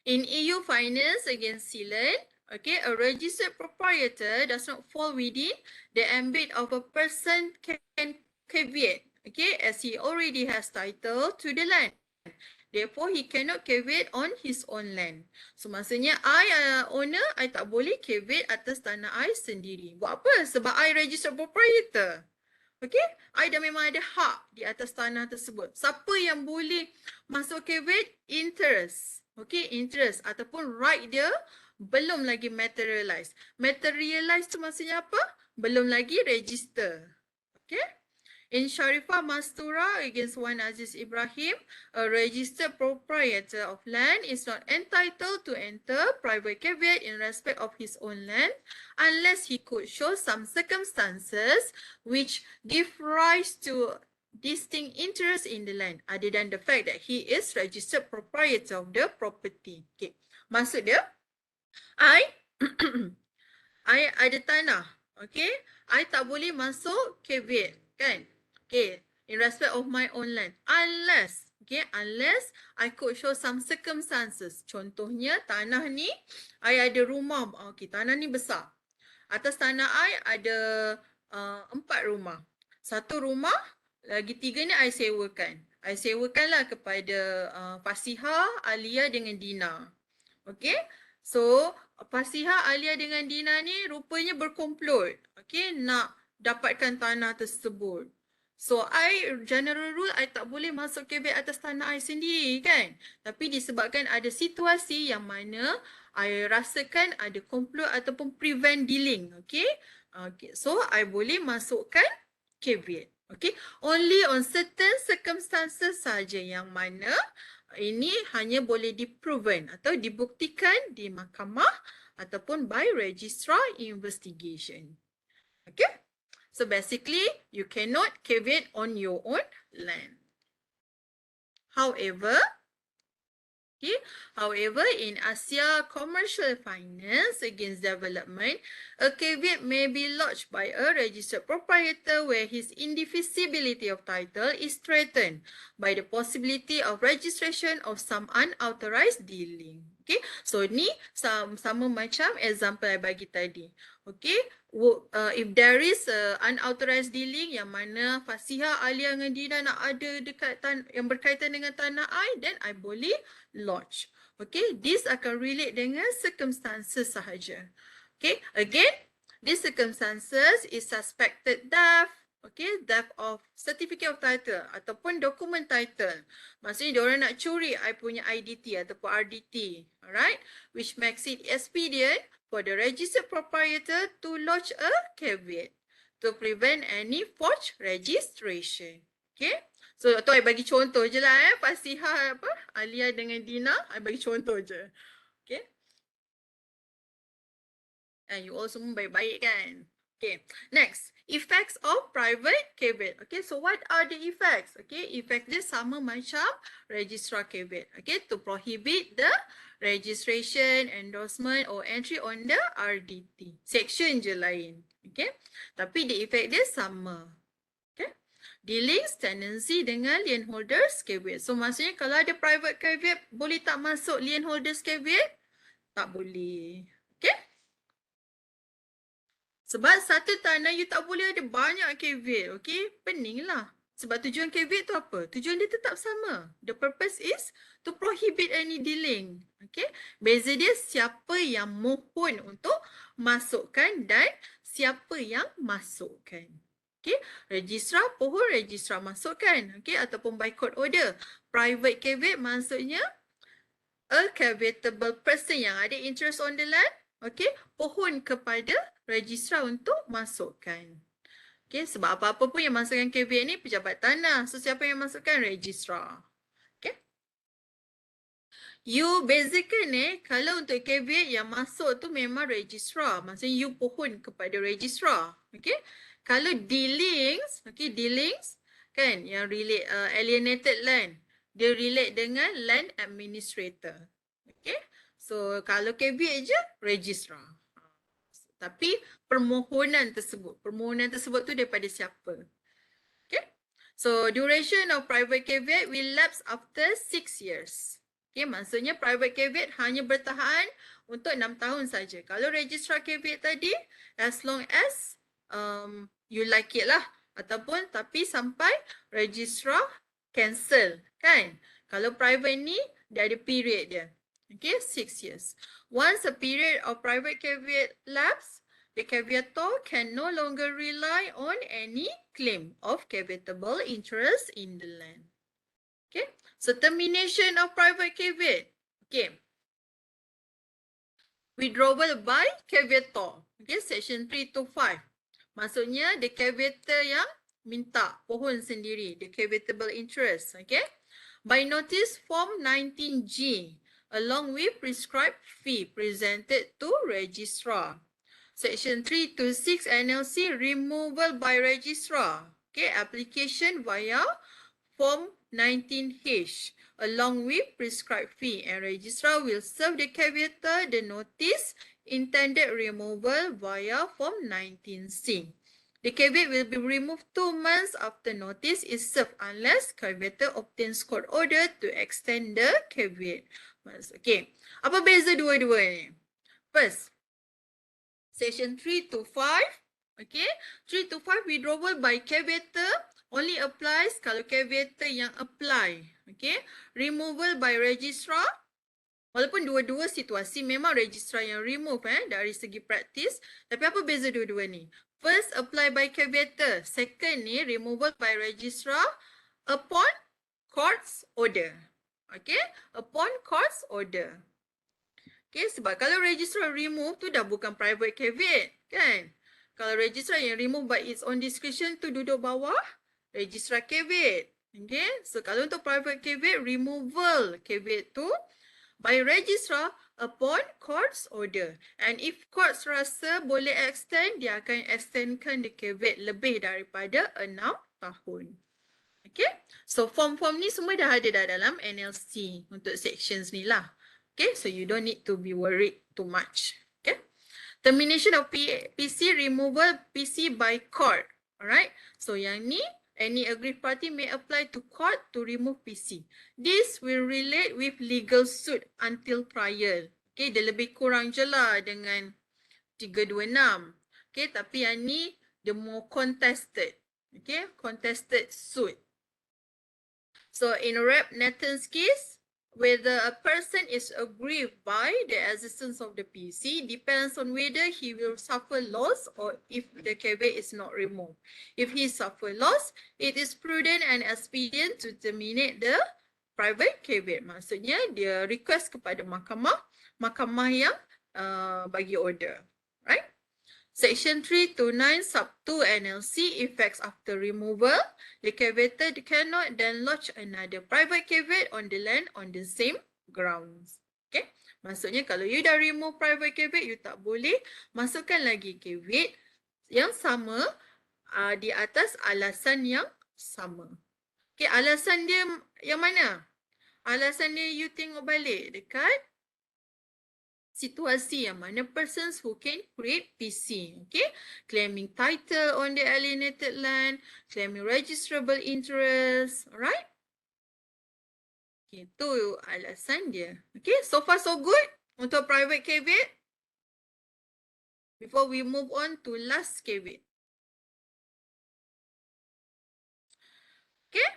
In EU finance against Sealand, okay, a registered proprietor does not fall within the ambit of a person can caveat, okay, as he already has title to the land. Therefore, he cannot caveat on his own land. So, maksudnya, I owner, I tak boleh caveat atas tanah I sendiri. Buat apa? Sebab I registered proprietor. Okay, I dah memang ada hak di atas tanah tersebut. Siapa yang boleh masuk caveat? Interest. Okay, interest ataupun right dia belum lagi materialize. Materialize tu maksudnya apa? Belum lagi register. Okay. In Sharifah Mastura against Wan Aziz Ibrahim, a registered proprietor of land is not entitled to enter private caveat in respect of his own land unless he could show some circumstances which give rise to distinct interest in the land other than the fact that he is registered proprietor of the property. Okay. Maksud dia, I ada tanah. Okay. I tak boleh masuk caveat. Kan? Okay, in respect of my own land. Unless, okay, unless I could show some circumstances. Contohnya, tanah ni, I ada rumah. Okay, tanah ni besar. Atas tanah I ada 4 rumah. 1 rumah, lagi 3 ni I sewakan. I sewakanlah kepada Fasihah, Alia dengan Dina. Okay, so Fasihah, Alia dengan Dina ni rupanya berkomplot. Okay, nak dapatkan tanah tersebut. So, general rule, I tak boleh masuk caveat atas tanah I sendiri kan. Tapi disebabkan ada situasi yang mana I rasakan ada komplot ataupun prevent dealing. Okay. Okay. So, I boleh masukkan caveat. Okay. Only on certain circumstances saja yang mana ini hanya boleh diproven atau dibuktikan di mahkamah ataupun by registrar investigation. Okay. So basically, you cannot caveat on your own land. However, Okay. However, in Asia Commercial Finance Against Development, a caveat may be lodged by a registered proprietor where his indivisibility of title is threatened by the possibility of registration of some unauthorized dealing. Okay, so ni sama macam example I bagi tadi. Okay, if there is unauthorized dealing yang mana Fasiha, Alia dengan Dina nak ada dekat yang berkaitan dengan tanah I, then I boleh lodge. Okay, this akan relate dengan circumstances sahaja. Okay, again, these circumstances is suspected theft, okay, theft of certificate of title ataupun dokumen title. Maksudnya diorang nak curi I punya IDT ataupun RDT, alright, which makes it expedient for the registered proprietor to lodge a caveat to prevent any forged registration. Okay, so tu I bagi contoh je lah Fasiha Alia dengan Dina, I bagi contoh je. Okay. And you all semua baik-baik kan? Okay, next, effects of private caveat. Okay, so what are the effects? Okay, effect dia sama macam registrar caveat. Okay, to prohibit the registration, endorsement or entry on the RDT. Section je lain. Okay, tapi the effect dia sama. Okay, dealings tenancy dengan lien holders caveat. So maksudnya kalau ada private caveat, boleh tak masuk lien holders caveat? Tak boleh. Okay. Sebab satu tanah you tak boleh ada banyak caveat, okay? Pening lah. Sebab tujuan caveat tu apa? Tujuan dia tetap sama. The purpose is to prohibit any dealing, okay? Beza dia siapa yang mohon untuk masukkan dan siapa yang masukkan. Okay, registrar pohon, registrar masukkan, okay? Ataupun by court order. Private caveat maksudnya a caveatable person yang ada interest on the land, okay, pohon kepada registrar untuk masukkan. Okay, sebab apa-apa pun yang masukkan caveat ni pejabat tanah. So siapa yang masukkan? Registrar. Okay. You bezakan kalau untuk caveat yang masuk tu memang registrar. Maksudnya you pohon kepada registrar. Okay. Kalau dealings, okay, dealings kan yang relate alienated land. Dia relate dengan land administrator. Okay. So kalau caveat je registrar. Tapi permohonan tersebut tu daripada siapa? Okay. So duration of private caveat will lapse after 6 years. Okay, maksudnya private caveat hanya bertahan untuk 6 tahun saja. Kalau registrar caveat tadi, as long as you like it lah. Ataupun tapi sampai registrar cancel kan. Kalau private ni dia ada period dia. Okay, 6 years. Once a period of private caveat lapse, the caveator can no longer rely on any claim of caveatable interest in the land. Okay, so termination of private caveat. Okay, withdrawal by caveator. Okay, section 3 to 5. Maksudnya the caveator yang minta pohon sendiri, the caveatable interest. Okay, by notice form 19G along with prescribed fee presented to registrar. Section 3 to 6 NLC removal by registrar. Okay, application via form 19H along with prescribed fee, and registrar will serve the caveator the notice intended removal via form 19C. The caveat will be removed 2 months after notice is served unless caveator obtains court order to extend the caveat. Okay, apa beza dua-dua ni? First, section 3 to 5, okay, 3 to 5 withdrawal by caveator only applies kalau caveator yang apply, okay. Removal by registrar, walaupun dua-dua situasi memang registrar yang remove dari segi praktis, tapi apa beza dua-dua ni? First, apply by caveator. Second ni, removal by registrar upon court's order. Okay, upon court's order. Okay, sebab kalau registrar remove tu dah bukan private caveat, kan? Kalau registrar yang remove by its own discretion tu duduk bawah registrar caveat. Okay, so kalau untuk private caveat, removal caveat tu by registrar upon court's order. And if courts rasa boleh extend, dia akan extendkan the caveat lebih daripada 6 tahun. Okay, so form-form ni semua dah ada dah dalam NLC untuk sections ni lah. Okay, so you don't need to be worried too much. Okay, termination of PC, removal PC by court. Alright, so yang ni, any aggrieved party may apply to court to remove PC. This will relate with legal suit until trial. Okay, dia lebih kurang je lah dengan 326. Okay, tapi yang ni the more contested. Okay, contested suit. So in Rep Nathan's case, whether a person is aggrieved by the existence of the PC depends on whether he will suffer loss or if the caveat is not removed. If he suffer loss, it is prudent and expedient to terminate the private caveat. Maksudnya dia request kepada mahkamah yang bagi order. Right? Section 329 sub 2 NLC effects after removal. The caveator cannot then lodge another private caveat on the land on the same grounds. Okay. Maksudnya kalau you dah remove private caveat, you tak boleh masukkan lagi caveat yang sama di atas alasan yang sama. Okay, alasan dia yang mana? Alasan dia you tengok balik dekat situasi yang mana persons who can create PC, okay, claiming title on the alienated land, claiming registrable interest, alright? Okay, itu alasan dia. Okay, so far so good untuk private caveat. Before we move on to last caveat. Okay,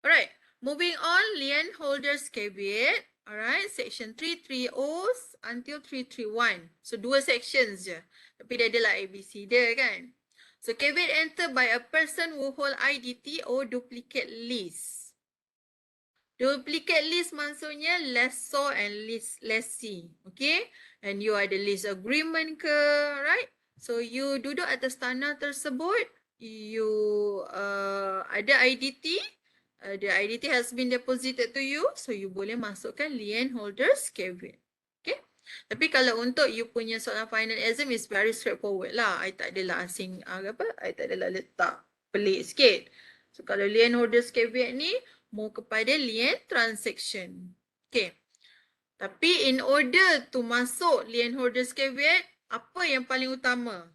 alright. Moving on, lien holders caveat. Alright, section 330 until 331. So, dua sections je. Tapi dia adalah ABC dia kan. So, caveat entered by a person who hold IDT or duplicate lease. Duplicate lease maksudnya lessor and lessee. Okay. And you ada lease agreement ke, right? So, you duduk atas tanah tersebut. You ada IDT. The IDT has been deposited to you, so you boleh masukkan lien holders caveat. Okay. Tapi kalau untuk you punya soalan final exam is very straightforward lah. I tak adalah asing I tak adalah letak pelik sikit. So kalau lien holders caveat ni more kepada lien transaction. Okay. Tapi in order to masuk lien holders caveat, apa yang paling utama?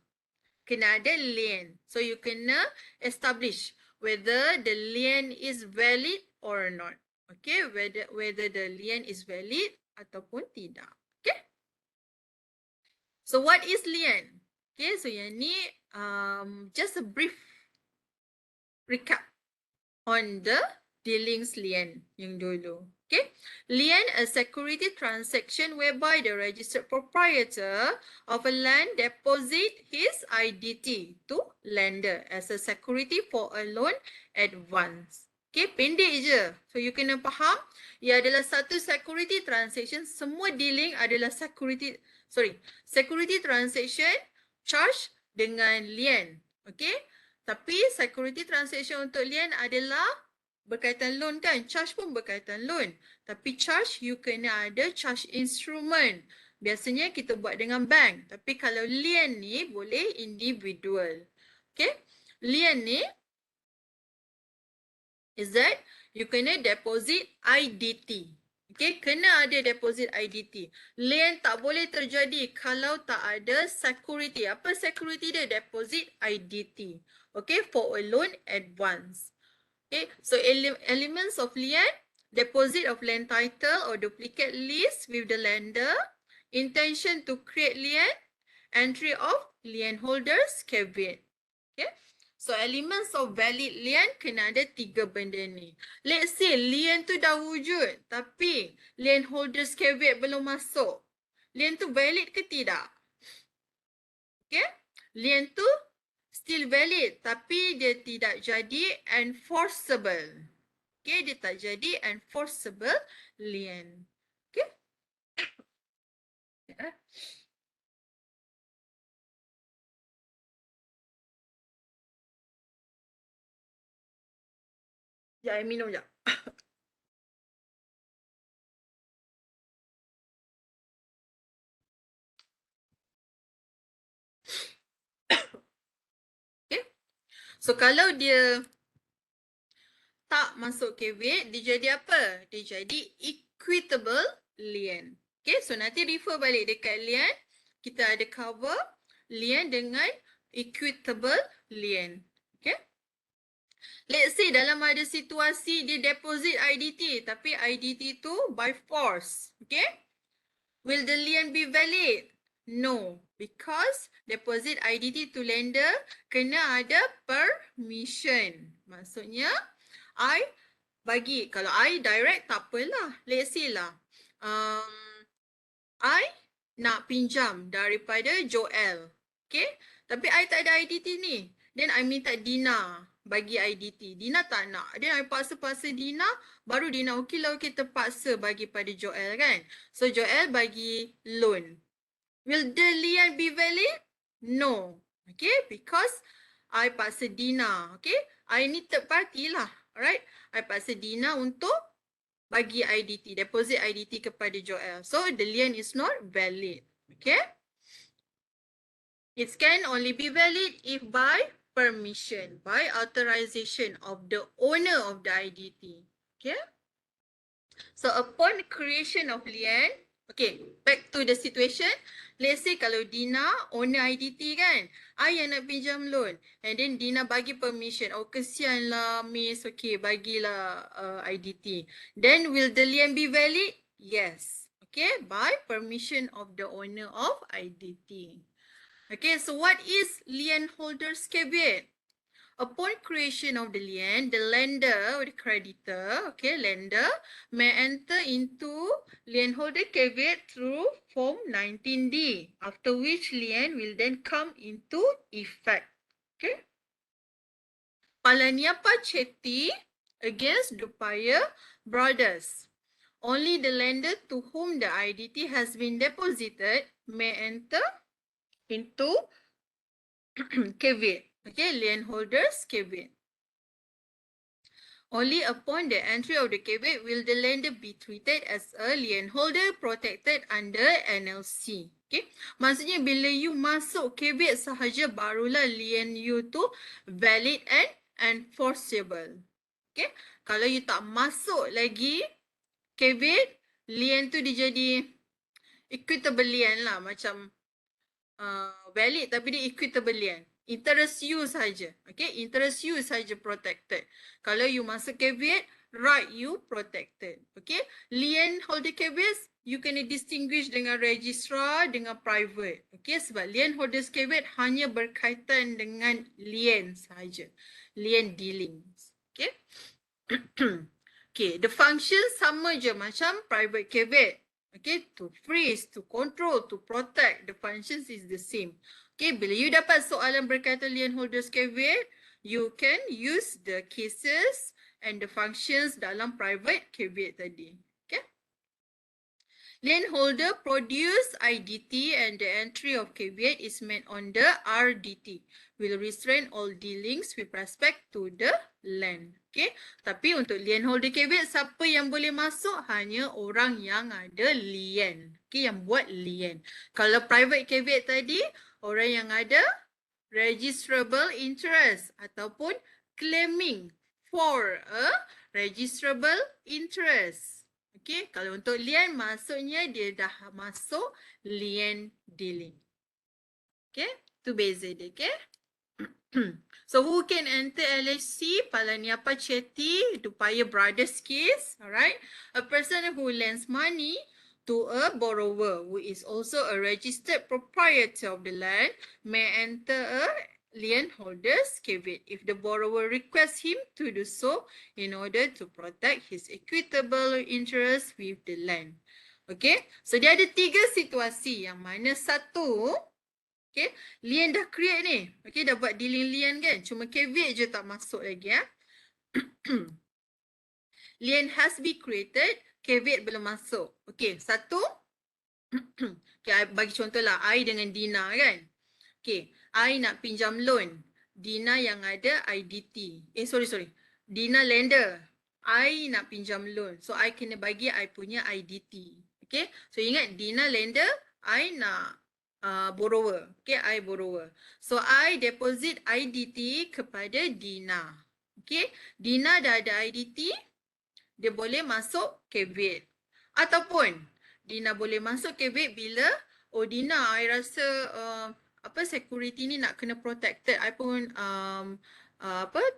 Kena ada lien. So you kena establish whether the lien is valid or not. Okay, whether the lien is valid ataupun tidak. Okay. So what is lien? Okay, so yang ni just a brief recap on the dealings lien yang dulu. Okay, lien a security transaction whereby the registered proprietor of a land deposit his IDT to lender as a security for a loan advance. Okay, pendek je. So you kena faham, ia adalah satu security transaction, semua dealing adalah security transaction charge dengan lien. Okay, tapi security transaction untuk lien adalah berkaitan loan kan, charge pun berkaitan loan. Tapi charge you kena ada charge instrument. Biasanya kita buat dengan bank. Tapi kalau lien ni boleh individual. Okay. Lien ni is that you kena deposit IDT. Okay. Kena ada deposit IDT. Lien tak boleh terjadi kalau tak ada security. Apa security dia? Deposit IDT. Okay. For a loan advance. Okay, so elements of lien, deposit of land title or duplicate lease with the lender, intention to create lien, entry of lien holders caveat. Okay, so elements of valid lien kena ada 3 benda ni. Let's say lien tu dah wujud tapi lien holders caveat belum masuk. Lien tu valid ke tidak? Okay, lien tu still valid tapi dia tidak jadi enforceable. Okay, dia tak jadi enforceable lien. Okay. Ya, I minum sekejap. Okay. So kalau dia tak masuk caveat, dia jadi apa? Dia jadi equitable lien. Okay, so nanti refer balik dekat lien. Kita ada cover lien dengan equitable lien. Okay. Let's say dalam ada situasi dia deposit IDT, tapi IDT tu by force. Okay. Will the lien be valid? No, because deposit IDT to lender kena ada permission. Maksudnya, I bagi, kalau I direct tak apalah. Let's say lah, I nak pinjam daripada Joel. Okay, tapi I tak ada IDT ni. Then I minta Dina bagi IDT. Dina tak nak. Then I paksa-paksa Dina, baru Dina okey lah, okey terpaksa bagi pada Joel kan. So Joel bagi loan. Will the lien be valid? No. Okay, because I paksa Dina. Okay, I ni third party lah. Alright, I paksa Dina untuk bagi IDT, deposit IDT kepada Joel. So the lien is not valid. Okay. It can only be valid if by permission, by authorization of the owner of the IDT. Okay. So upon creation of lien, okay, back to the situation. Let's say kalau Dina owner IDT kan, I yang nak pinjam loan, and then Dina bagi permission. Oh kesian lah miss, okay bagilah IDT. Then will the lien be valid? Yes. Okay, by permission of the owner of IDT. Okay, so what is lien holder's caveat? Upon creation of the lien, the lender or the creditor, okay, lender may enter into lien holder caveat through Form 19D, after which lien will then come into effect. Okay. Palaniappa Chetty against Dupaya Brothers. Only the lender to whom the IDT has been deposited may enter into caveat. Okay, lien holders caveat. Only upon the entry of the caveat will the lender be treated as a lien holder protected under NLC. Okay, maksudnya bila you masuk caveat sahaja barulah lien you tu valid and enforceable. Okay, kalau you tak masuk lagi caveat, lien tu dia jadi equitable lien lah, macam valid tapi dia equitable lien. Interest you saja. Okay, interest you saja protected. Kalau you masuk caveat, right you protected. Okay, lien holder caveats, you kena distinguish dengan registrar, dengan private. Okay, sebab lien holders caveat hanya berkaitan dengan lien saja. Lien dealings. Okay. Okay, the function sama je macam private caveat. Okay, to freeze, to control, to protect, the functions is the same. Okay, bila you dapat soalan berkaitan lien holders caveat, you can use the cases and the functions dalam private caveat tadi. Okay. Lien holder produce IDT and the entry of caveat is made on the RDT. Will restrain all dealings with respect to the land. Okay, tapi untuk lien holder caveat, siapa yang boleh masuk? Hanya orang yang ada lien. Okay, yang buat lien. Kalau private caveat tadi, orang yang ada registrable interest ataupun claiming for a registrable interest. Okay, kalau untuk lien maksudnya dia dah masuk lien dealing. Okay, tu beza dia. Okay. So who can enter LHC? Palaniappa Chetty, Dupaya Brothers case. Alright. A person who lends money to a borrower who is also a registered proprietor of the land may enter a lien holders caveat if the borrower requests him to do so in order to protect his equitable interest with the land. Okay. So dia ada 3 situasi, yang mana satu, okay, lien dah create ni. Okay, dah buat dealing lien kan. Cuma caveat je tak masuk lagi ya. Lien has been created, caveat belum masuk. Okay, satu. Okay, bagi contoh lah, I dengan Dina kan. Okay, I nak pinjam loan. Dina yang ada IDT. Sorry. Dina lender. I nak pinjam loan. So, I kena bagi I punya IDT. Okay, so ingat Dina lender, I nak borrower. Okay, I borrower. So, I deposit IDT kepada Dina. Okay, Dina dah ada IDT, dia boleh masuk caveat. Ataupun Dina boleh masuk caveat bila, oh Dina, I rasa security ni nak kena protected. I pun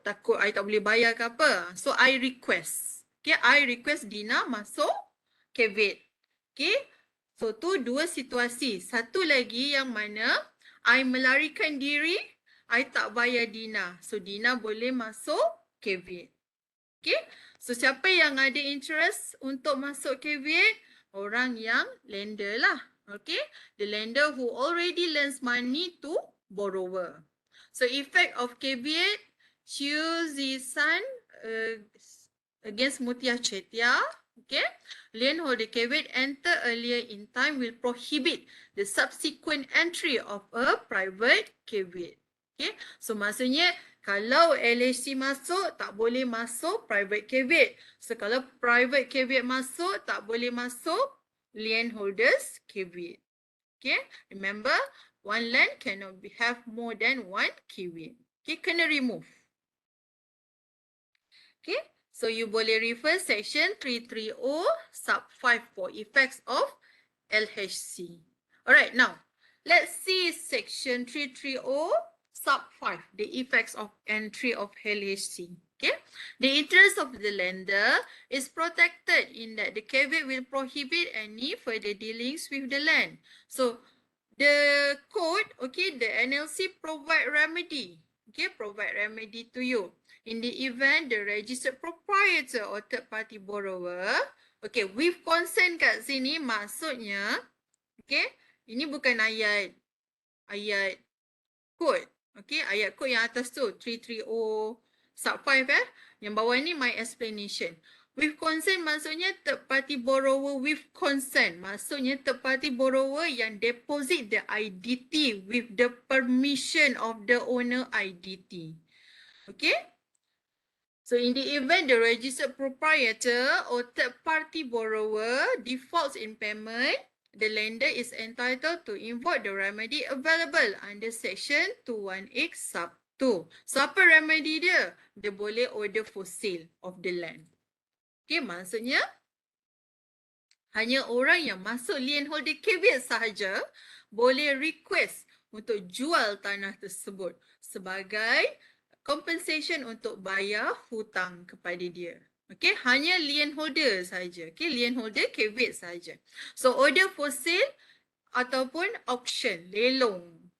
takut I tak boleh bayar ke apa. So I request. Okay, I request Dina masuk caveat. Okay, so tu dua situasi. Satu lagi yang mana I melarikan diri, I tak bayar Dina. So Dina boleh masuk caveat. Okay, so siapa yang ada interest untuk masuk caveat? Orang yang lender lah. Okay, the lender who already lends money to borrower. So effect of caveat, Chiu Zisan against Mutia Chetia. Okay, lien holder caveat enter earlier in time will prohibit the subsequent entry of a private caveat. Okay, so maksudnya kalau LHC masuk, tak boleh masuk private caveat. So, kalau private caveat masuk, tak boleh masuk lien holders caveat. Okay, remember, one land cannot have more than one caveat. Okay, kena remove. Okay, so you boleh refer section 330 sub 5 for effects of LHC. Alright, now, let's see section 330 sub 5, the effects of entry of LHC. Okay, the interest of the lender is protected in that the caveat will prohibit any further dealings with the land. So the code, okay, the NLC provide remedy, okay, provide remedy to you. In the event the registered proprietor or third party borrower, okay, with consent kat sini maksudnya, okay, ini bukan ayat kod. Okay, ayat kod yang atas tu 330 sub 5 yang bawah ni my explanation. With consent maksudnya third party borrower with consent. Maksudnya third party borrower yang deposit the IDT with the permission of the owner IDT. Okay? So in the event the registered proprietor or third party borrower defaults in payment, the lender is entitled to invoke the remedy available under section 218 sub 2. So apa remedy dia? Dia boleh order for sale of the land. Okay, maksudnya hanya orang yang masuk lien holder caveat sahaja boleh request untuk jual tanah tersebut sebagai compensation untuk bayar hutang kepada dia. Okay, hanya lien holder saja. Okay, lien holder caveat saja. So order for sale ataupun auction,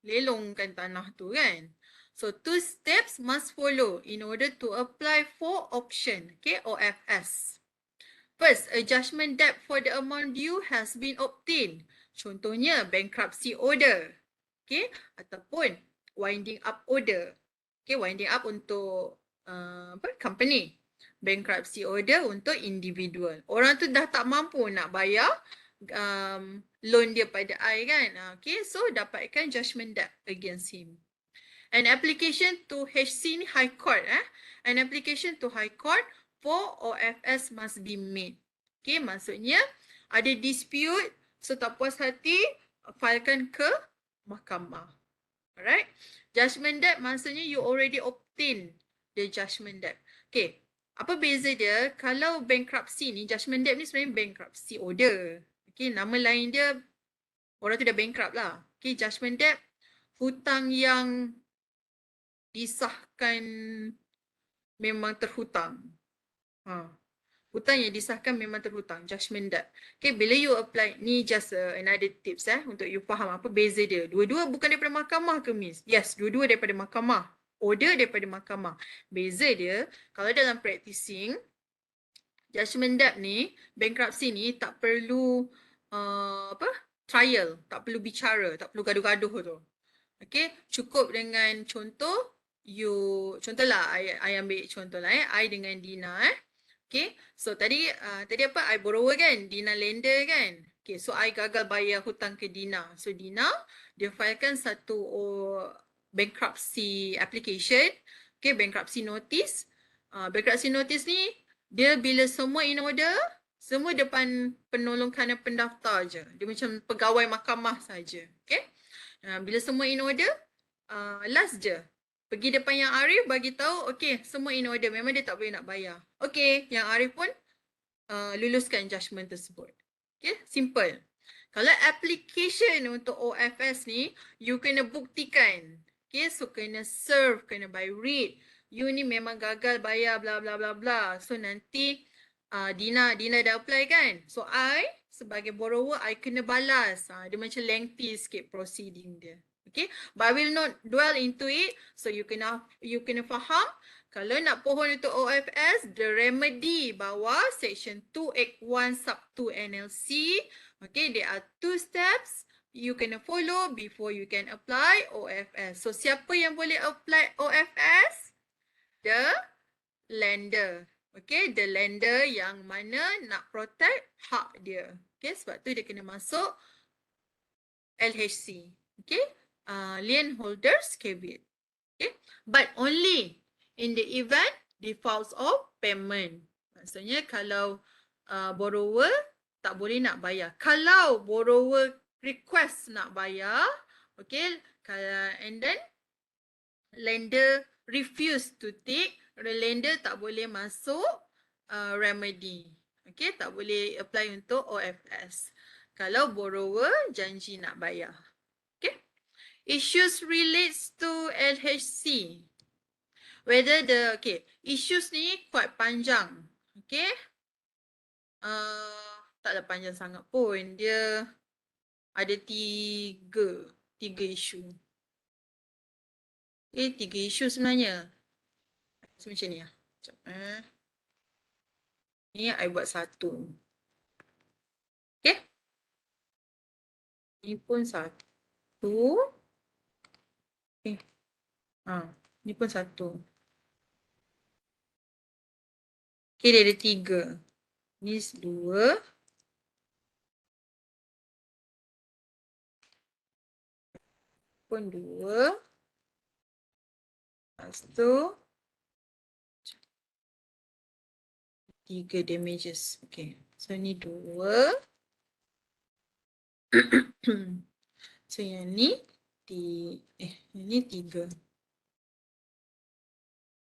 lelongkan tanah tu kan. So two steps must follow in order to apply for auction. Okay, OFS. First, a judgment debt for the amount due has been obtained. Contohnya bankruptcy order. Okay, ataupun winding up order. Okay, winding up untuk company. Bankruptcy order untuk individual. Orang tu dah tak mampu nak bayar loan dia pada I kan. Okay, so dapatkan judgment debt against him. An application to HC ni High Court. An application to High Court for OFS must be made. Okay, maksudnya ada dispute, so tak puas hati, filekan ke mahkamah. Alright. Judgment debt maksudnya you already obtain the judgment debt. Okay. Apa beza dia? Kalau bankruptcy ni, judgment debt ni sebenarnya bankruptcy order. Okay, nama lain dia, orang tu dah bankrupt lah. Okay, judgment debt, hutang yang disahkan memang terhutang. Hutang yang disahkan memang terhutang, judgment debt. Okay, bila you apply, ni just another tips untuk you faham apa beza dia. Dua-dua bukan daripada mahkamah ke Miss? Yes, dua-dua daripada mahkamah. Order daripada mahkamah. Beza dia, kalau dalam practicing, judgment debt ni, bankruptcy ni tak perlu trial, tak perlu bicara, tak perlu gaduh-gaduh tu. Okay, cukup dengan contoh, contohlah, I ambil contoh lah I dengan Dina Okay, so tadi apa, I borrower kan, Dina lender kan. Okay, so I gagal bayar hutang ke Dina. So Dina, dia filekan satu bankruptcy application, okay, bankruptcy notice. Bankruptcy notice ni, dia bila semua in order, semua depan penolong khana pendaftar je. Dia macam pegawai mahkamah saja. Okay, bila semua in order, last je Pergi depan yang Arif bagi tahu, okay, semua in order. Memang dia tak boleh nak bayar. Okay, yang Arif pun luluskan judgement tersebut. Okay, simple. Kalau application untuk OFS ni, you kena buktikan. Okay, so kena serve, kena by read. You ni memang gagal bayar bla bla bla bla. So nanti Dina dah apply kan? So I sebagai borrower, I kena balas. Dia macam lengthy sikit proceeding dia. Okay, but I will not dwell into it. So you kena faham. Kalau nak pohon untuk OFS, the remedy bawah section 281 sub 2 NLC. Okay, there are 2 steps you kena follow before you can apply OFS. So siapa yang boleh apply OFS? The lender. Okay, the lender yang mana nak protect hak dia. Okay, sebab tu dia kena masuk LHC. Okay, lien holders caveat. Okay, but only in the event defaults of payment. Maksudnya kalau borrower tak boleh nak bayar. Kalau borrower request nak bayar, okay, and then lender refuse to take, lender tak boleh masuk remedy. Okay, tak boleh apply untuk OFS. Kalau borrower janji nak bayar. Okay. Issues relates to LHC. Whether the, okay, issues ni quite panjang. Okay. Taklah panjang sangat pun. Dia ada tiga isu. Okay, 3 isu sebenarnya. So, macam ni lah. Ni I buat 1. Okay. Ni pun 1. Okay. Ni pun 1. Okay, dia ada 3. Ni 2. Pun 2. Lepas tu 3 damages. Okay. So ni 2. So yang ni ini 3.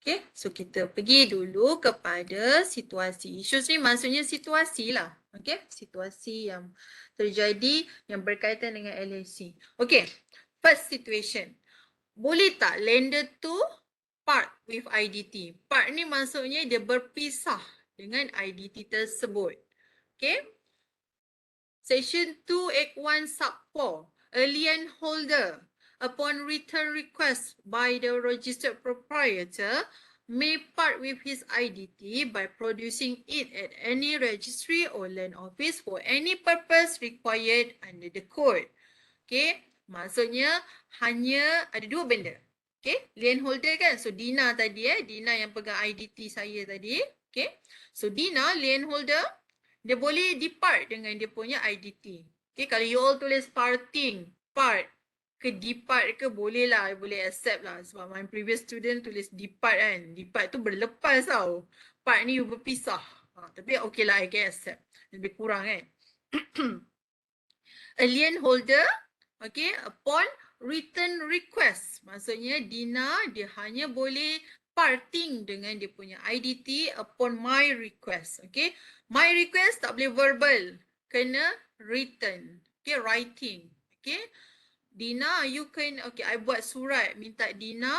Okay, so kita pergi dulu kepada situasi. Issues ni maksudnya situasi lah. Okay, situasi yang terjadi yang berkaitan dengan LHC. Okay, first situation. Boleh tak lender tu part with IDT? Part ni maksudnya dia berpisah dengan IDT tersebut. Okay. Section 281 sub 4. A lien holder upon return request by the registered proprietor may part with his IDT by producing it at any registry or land office for any purpose required under the code. Okay, maksudnya hanya ada 2 benda. Okay, lien holder kan. So Dina tadi Dina yang pegang IDT saya tadi. Okay, so Dina lien holder, dia boleh depart dengan dia punya IDT. Okay, kalau you all tulis parting, part ke depart ke boleh lah, boleh accept lah. Sebab my previous student tulis depart kan. Depart tu berlepas tau. Part ni you berpisah. Tapi okay lah, I can accept. Lebih kurang kan. A lien holder, okay, upon return request. Maksudnya Dina dia hanya boleh parting dengan dia punya IDT upon my request. Okay, my request tak boleh verbal. Kena written. Okay, writing. Okay, Dina, you can, okay, I buat surat minta Dina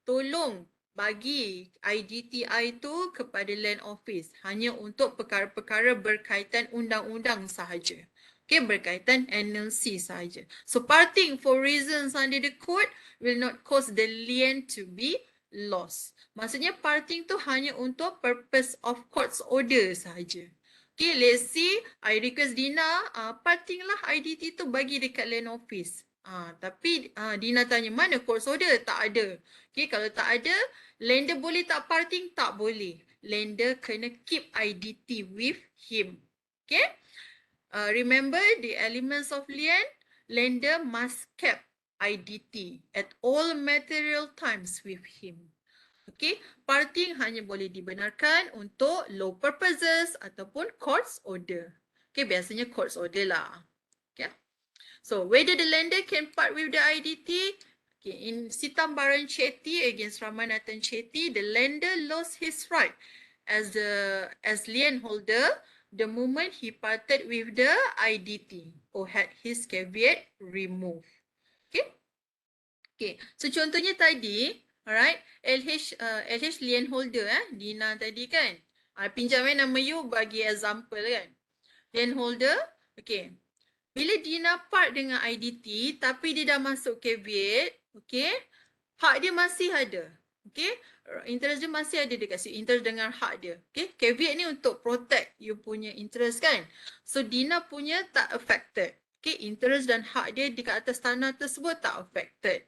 tolong bagi IDT I tu kepada land office. Hanya untuk perkara-perkara berkaitan undang-undang sahaja. Okay, berkaitan NLC sahaja. So parting for reasons under the code will not cause the lien to be lost. Maksudnya parting tu hanya untuk purpose of court's order sahaja. Okay, let's see, I request Dina, parting lah IDT tu bagi dekat land office. Tapi Dina tanya mana court's order? Tak ada. Okay, kalau tak ada, lender boleh tak parting? Tak boleh. Lender kena keep IDT with him. Okay. Remember the elements of lien, lender must keep IDT at all material times with him. Okay, parting hanya boleh dibenarkan untuk law purposes ataupun court's order. Okay, biasanya court's order lah. Okay, so whether the lender can part with the IDT, Okay, in Sitambaran Chetty against Ramanathan Chetty, the lender lost his right as lien holder the moment he parted with the IDT or had his caveat removed. Okay. Okay. So contohnya tadi, alright, LH lien holder Dina tadi kan. Pinjam nama you bagi example kan. Lien holder, okay. Bila Dina part dengan IDT tapi dia dah masuk caveat, okay, hak dia masih ada. Okay, interest dia masih ada, dia kasi interest dengan hak dia. Okay, caveat ni untuk protect you punya interest kan. So Dina punya tak affected. Okay, interest dan hak dia dekat atas tanah tersebut tak affected.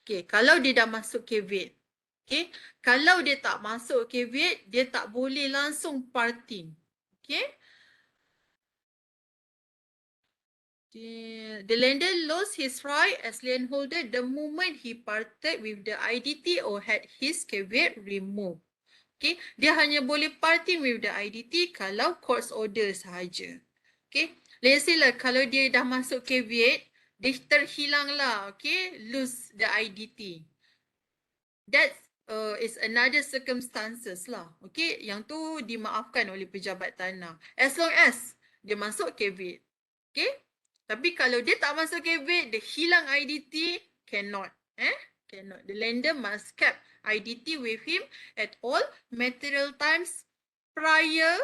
Okay, kalau dia dah masuk caveat. Okay, kalau dia tak masuk caveat, dia tak boleh langsung parting. Okay. The lender lost his right as lien holder the moment he parted with the IDT or had his caveat removed. Okay, dia hanya boleh parting with the IDT kalau court's order sahaja. Okay, let's say lah kalau dia dah masuk caveat, dia terhilang lah, okay, lose the IDT. That is another circumstances lah, okay, yang tu dimaafkan oleh pejabat tanah. As long as dia masuk caveat, okay. Tapi kalau dia tak masuk caveat, dia hilang IDT, cannot. Cannot. The lender must keep IDT with him at all material times prior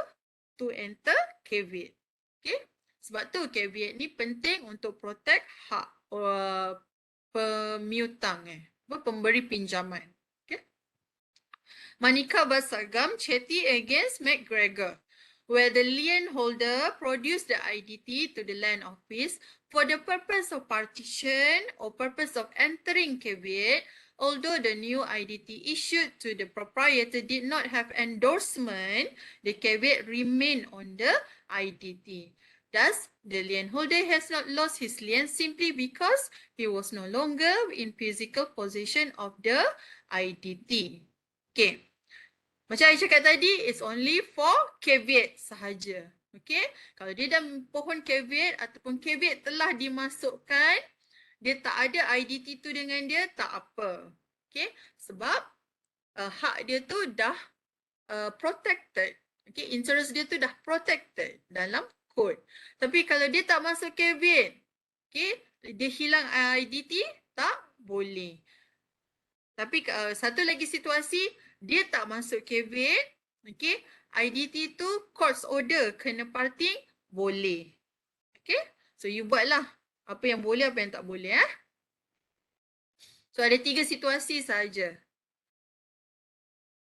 to enter caveat. Okay. Sebab tu caveat ni penting untuk protect hak pemiutang, pemberi pinjaman. Okay. Manika Basagam Chetty against McGregor, where the lien holder produced the IDT to the land office for the purpose of partition or purpose of entering caveat, although the new IDT issued to the proprietor did not have endorsement, the caveat remained on the IDT. Thus, the lien holder has not lost his lien simply because he was no longer in physical possession of the IDT. Okay. Macam saya cakap tadi, it's only for caveat sahaja. Okay. Kalau dia dah pohon caveat ataupun caveat telah dimasukkan, dia tak ada IDT tu dengan dia, tak apa. Okay. Sebab hak dia tu dah protected. Okay. Interest dia tu dah protected dalam kod. Tapi kalau dia tak masuk caveat, okay, dia hilang IDT, tak boleh. Tapi satu lagi situasi, dia tak masuk caveat, okay, IDT tu court's order kena parting, boleh. Okay, so you buatlah apa yang boleh, apa yang tak boleh. So ada 3 situasi saja.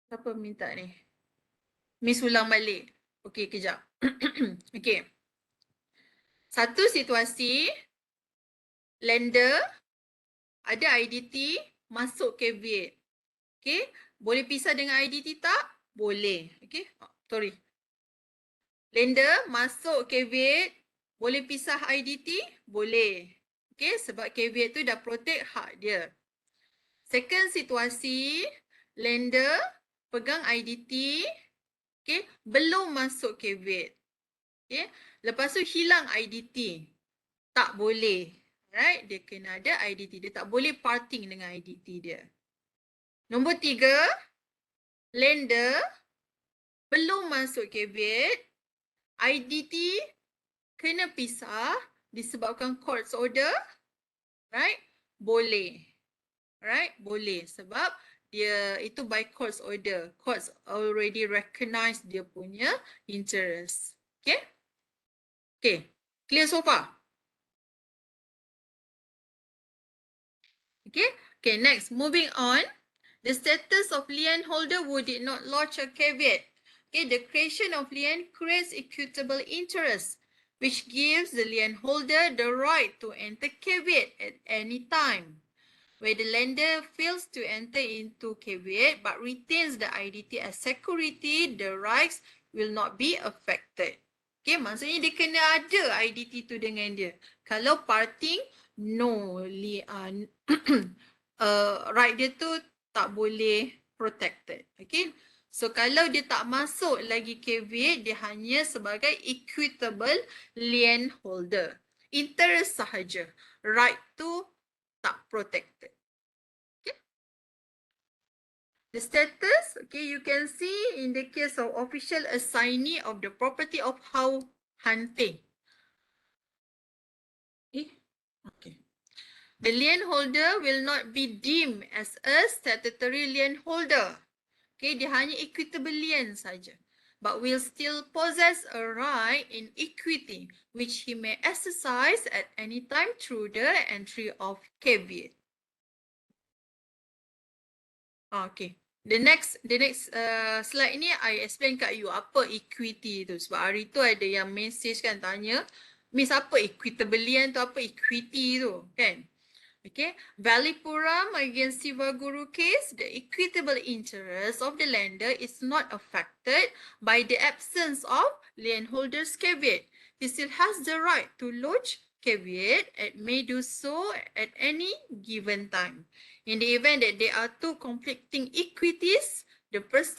Siapa minta ni? Miss ulang balik. Okay, kejap. Okay. Satu situasi, lender ada IDT masuk caveat. Okay, boleh pisah dengan IDT tak? Boleh. Okay, sorry. Lender masuk caveat, boleh pisah IDT? Boleh. Okay, sebab caveat tu dah protect hak dia. Second situasi, lender pegang IDT, okay, belum masuk caveat. Okay, lepas tu hilang IDT. Tak boleh. Right, dia kena ada IDT. Dia tak boleh parting dengan IDT dia. Nombor 3, lender belum masuk caveat, IDT kena pisah disebabkan court's order, right? Boleh. Right? Boleh sebab dia itu by court's order. Courts already recognize dia punya interest. Okay? Okay. Clear so far? Okay? Okay, next. Moving on. The status of lien holder who did not lodge a caveat. Okay, the creation of lien creates equitable interest, which gives the lien holder the right to enter caveat at any time. Where the lender fails to enter into caveat but retains the IDT as security, the rights will not be affected. Okay, maksudnya dia kena ada IDT tu dengan dia. Kalau parting, no, right dia tu tak boleh protected. Okay. So kalau dia tak masuk lagi caveat, dia hanya sebagai equitable lien holder. Interest sahaja. Right tu tak protected. The status, okay, you can see in the case of official assignee of the property of Hau Hante. Okay. The lien holder will not be deemed as a statutory lien holder. Okay, dia hanya equitable lien saja. But will still possess a right in equity which he may exercise at any time through the entry of caveat. Okay. The next slide ni I explain kat you apa equity tu. Sebab hari tu ada yang message kan tanya, Miss apa equitable lien tu, apa equity tu kan? Okay, Valipuram against Sivaguru case, the equitable interest of the lender is not affected by the absence of lien holder's caveat. He still has the right to lodge caveat and may do so at any given time. In the event that there are two conflicting equities, the first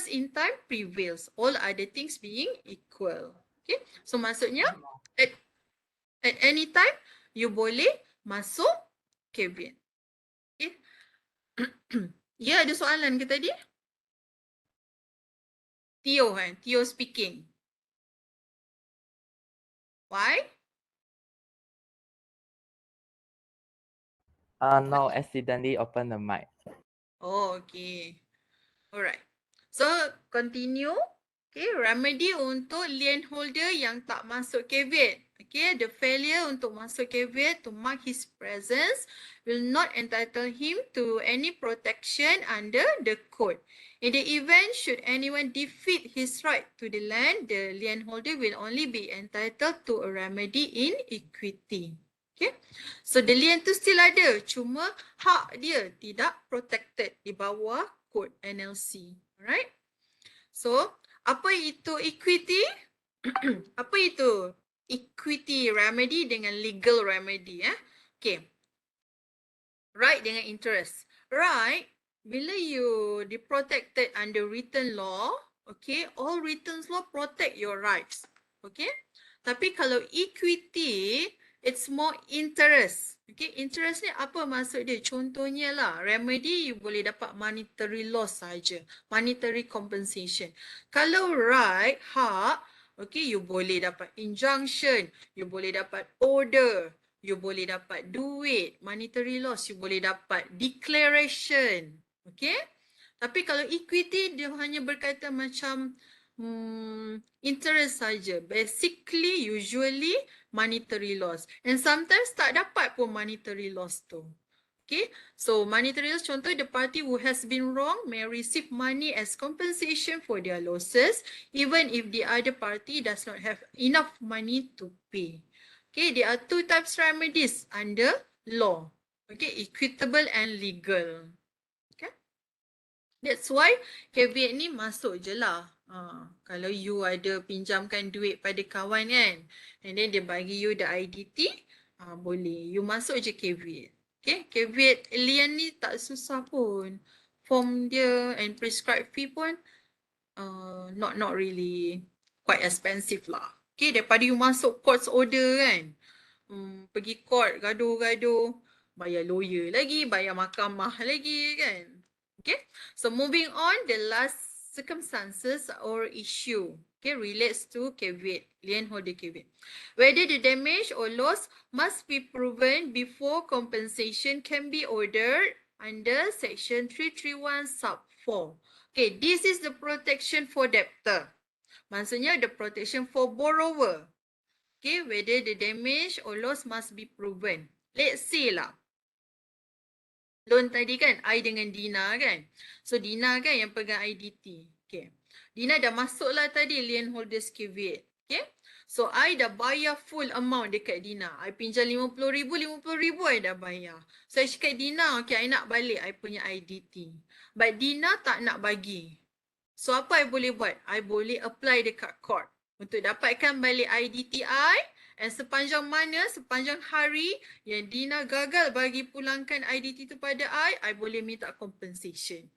in time prevails, all other things being equal. Okay, so maksudnya at any time you boleh masuk caveat. Okay. Ya, ada soalan ke tadi? Tio kan? Tio speaking. Why? No, accidentally open the mic. Oh, okay. Alright. So, continue. Okay, remedy untuk lien holder yang tak masuk caveat. Okay, the failure untuk masuk caveat to mark his presence will not entitle him to any protection under the code. In the event should anyone defeat his right to the land, the lien holder will only be entitled to a remedy in equity. Okay, so the lien tu still ada, cuma hak dia tidak protected di bawah code NLC. Alright. So, apa itu equity? Apa itu equity remedy dengan legal remedy? Okay. Right dengan interest. Right, bila you protected under written law, okay, all written law protect your rights. Okay. Tapi kalau equity, it's more interest. Okay, interest ni apa maksud dia? Contohnya lah, remedy you boleh dapat monetary loss saja, monetary compensation. Kalau right, hak, okay, you boleh dapat injunction, you boleh dapat order, you boleh dapat duit, monetary loss, you boleh dapat declaration. Okay, tapi kalau equity dia hanya berkaitan macam interest saja. Basically, usually monetary loss. And sometimes tak dapat pun monetary loss tu. Okay, so monetary loss, contoh, the party who has been wrong may receive money as compensation for their losses, even if the other party does not have enough money to pay. Okay, there are two types remedies under law. Okay, equitable and legal. Okay, that's why caveat ni masuk je lah. Kalau you ada pinjamkan duit pada kawan kan, and then dia bagi you the IDT, boleh. You masuk je caveat. Okay, caveat lien ni tak susah pun. Form dia and prescribed fee pun not really quite expensive lah. Okay, daripada you masuk court's order kan, pergi court gaduh-gaduh, bayar lawyer lagi, bayar mahkamah lagi kan. Okay, so moving on, the last circumstances or issue, okay, relates to caveat, lien holder caveat. Whether the damage or loss must be proven before compensation can be ordered under section 331 sub 4. Okay, this is the protection for debtor. Maksudnya the protection for borrower. Okay, whether the damage or loss must be proven. Let's say lah, loan tadi kan, I dengan Dina kan. So Dina kan yang pegang IDT. Okay. Dina dah masuk lah tadi lien holders caveat. Okay. So I dah bayar full amount dekat Dina. I pinjam RM50,000, RM50,000 I dah bayar. So I cakap Dina, okay, I nak balik I punya IDT. But Dina tak nak bagi. So apa I boleh buat? I boleh apply dekat court untuk dapatkan balik IDT I. And sepanjang hari yang Dina gagal bagi pulangkan IDT tu pada I boleh minta compensation.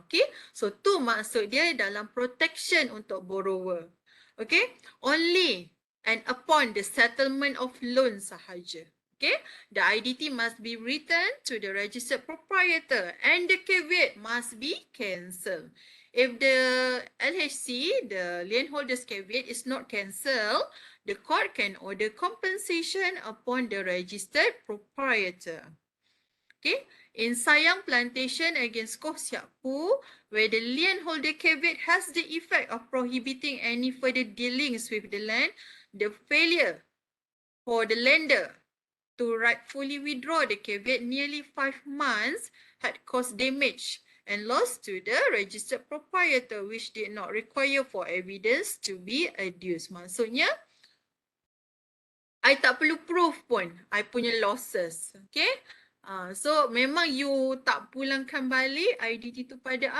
Okay, so tu maksud dia dalam protection untuk borrower. Okay, only and upon the settlement of loan sahaja. Okay, the IDT must be returned to the registered proprietor and the caveat must be cancelled. If the LHC, the lien holder's caveat is not cancelled, the court can order compensation upon the registered proprietor. Okay, in Sayang Plantation against Koh Siak Pu, where the lien holder caveat has the effect of prohibiting any further dealings with the land, the failure for the lender to rightfully withdraw the caveat nearly 5 months had caused damage and loss to the registered proprietor which did not require for evidence to be adduced. Maksudnya, I tak perlu proof pun I punya losses. Okay. So memang you tak pulangkan balik IDT tu pada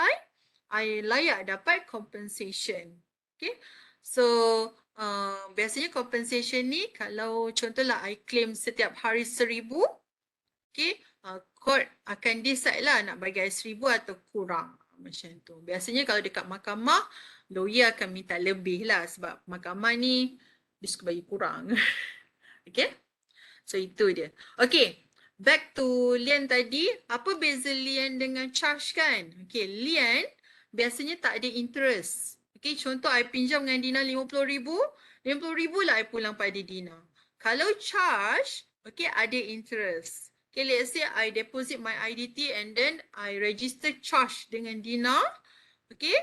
I layak dapat compensation. Okay. So biasanya compensation ni kalau contohlah I claim setiap hari 1,000, okay, court akan decide lah nak bagi I 1,000 atau kurang. Macam tu. Biasanya kalau dekat mahkamah, lawyer akan minta lebih lah sebab mahkamah ni dia suka bagi kurang. Okay. So itu dia. Okay. Back to lien tadi. Apa beza lien dengan charge kan? Okay. Lien biasanya tak ada interest. Okay. Contoh I pinjam dengan Dina 50,000. 50,000 lah I pulang pada Dina. Kalau charge, okay, ada interest. Okay. Let's say I deposit my IDT and then I register charge dengan Dina. Okay.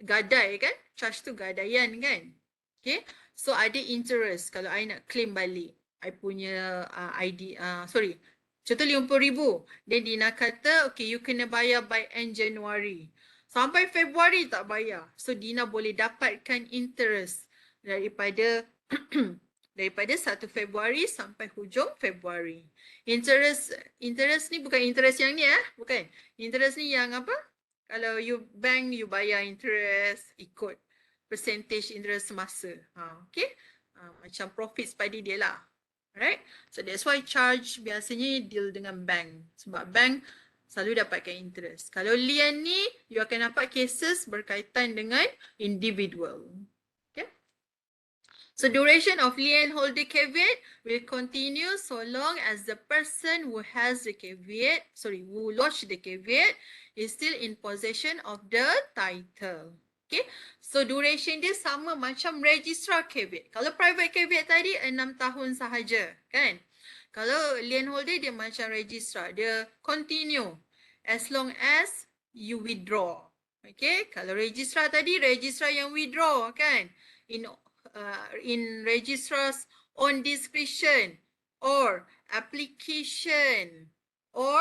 Gadai kan? Charge tu gadaian kan? Okay. So ada interest kalau I nak claim balik I punya contoh 50,000. Then Dina kata, okay, you kena bayar by end January. Sampai Februari tak bayar. So Dina boleh dapatkan interest daripada daripada 1 Februari sampai hujung Februari. Interest ni bukan interest yang ni bukan. Interest ni yang apa? Kalau you bank, you bayar interest ikut percentage interest semasa. Okay. Macam profit pada dia lah. Alright. So that's why charge biasanya deal dengan bank. Sebab bank selalu dapatkan interest. Kalau lien ni, you akan dapat cases berkaitan dengan individual. Okay. So duration of lien holder caveat will continue so long as the person who has the caveat, who lodged the caveat is still in possession of the title. Okay. So duration dia sama macam registrar caveat. Kalau private caveat tadi 6 tahun sahaja kan. Kalau lien holder dia macam registrar, dia continue as long as you withdraw. Okay. Kalau registrar tadi, registrar yang withdraw kan. In registrar's own discretion or application or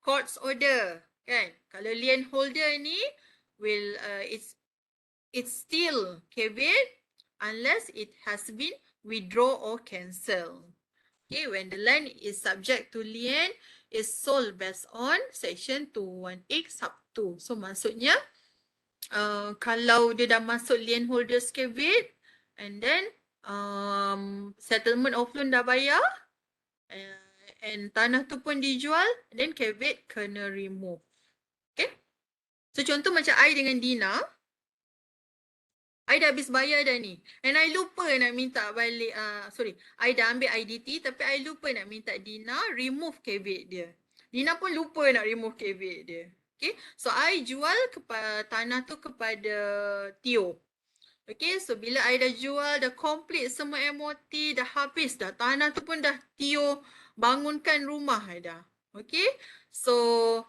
court's order kan. Kalau lien holder ni will it's still caveat unless it has been withdrawn or cancelled. Okay, when the land is subject to lien is sold based on section 218 sub 2. So maksudnya kalau dia dah masuk lien holders caveat and then settlement of loan dah bayar and tanah tu pun dijual, then caveat kena remove. Okay. So contoh macam I dengan Dina, I dah habis bayar dah ni. And I lupa nak minta balik, I dah ambil IDT tapi I lupa nak minta Dina remove caveat dia. Dina pun lupa nak remove caveat dia. Okay, so I jual tanah tu kepada Tio. Okay, so bila I dah jual, dah complete semua MOT, dah habis dah. Tanah tu pun dah Tio bangunkan rumah dah. Okay, so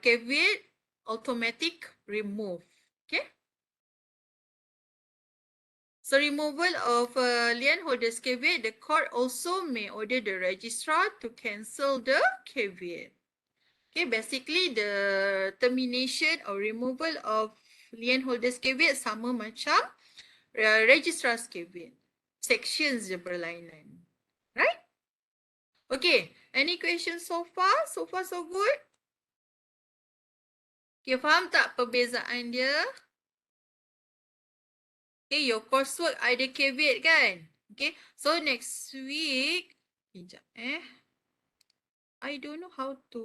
caveat automatic remove. Okay. So removal of lien holder's caveat, the court also may order the registrar to cancel the caveat. Okay, basically the termination or removal of lien holder's caveat sama macam registrar's caveat. Sections je berlainan. Right? Okay, any questions so far? So far so good? Okay, faham tak perbezaan dia? Okay, your coursework ada caveat kan? Okay, so next week, I don't know how to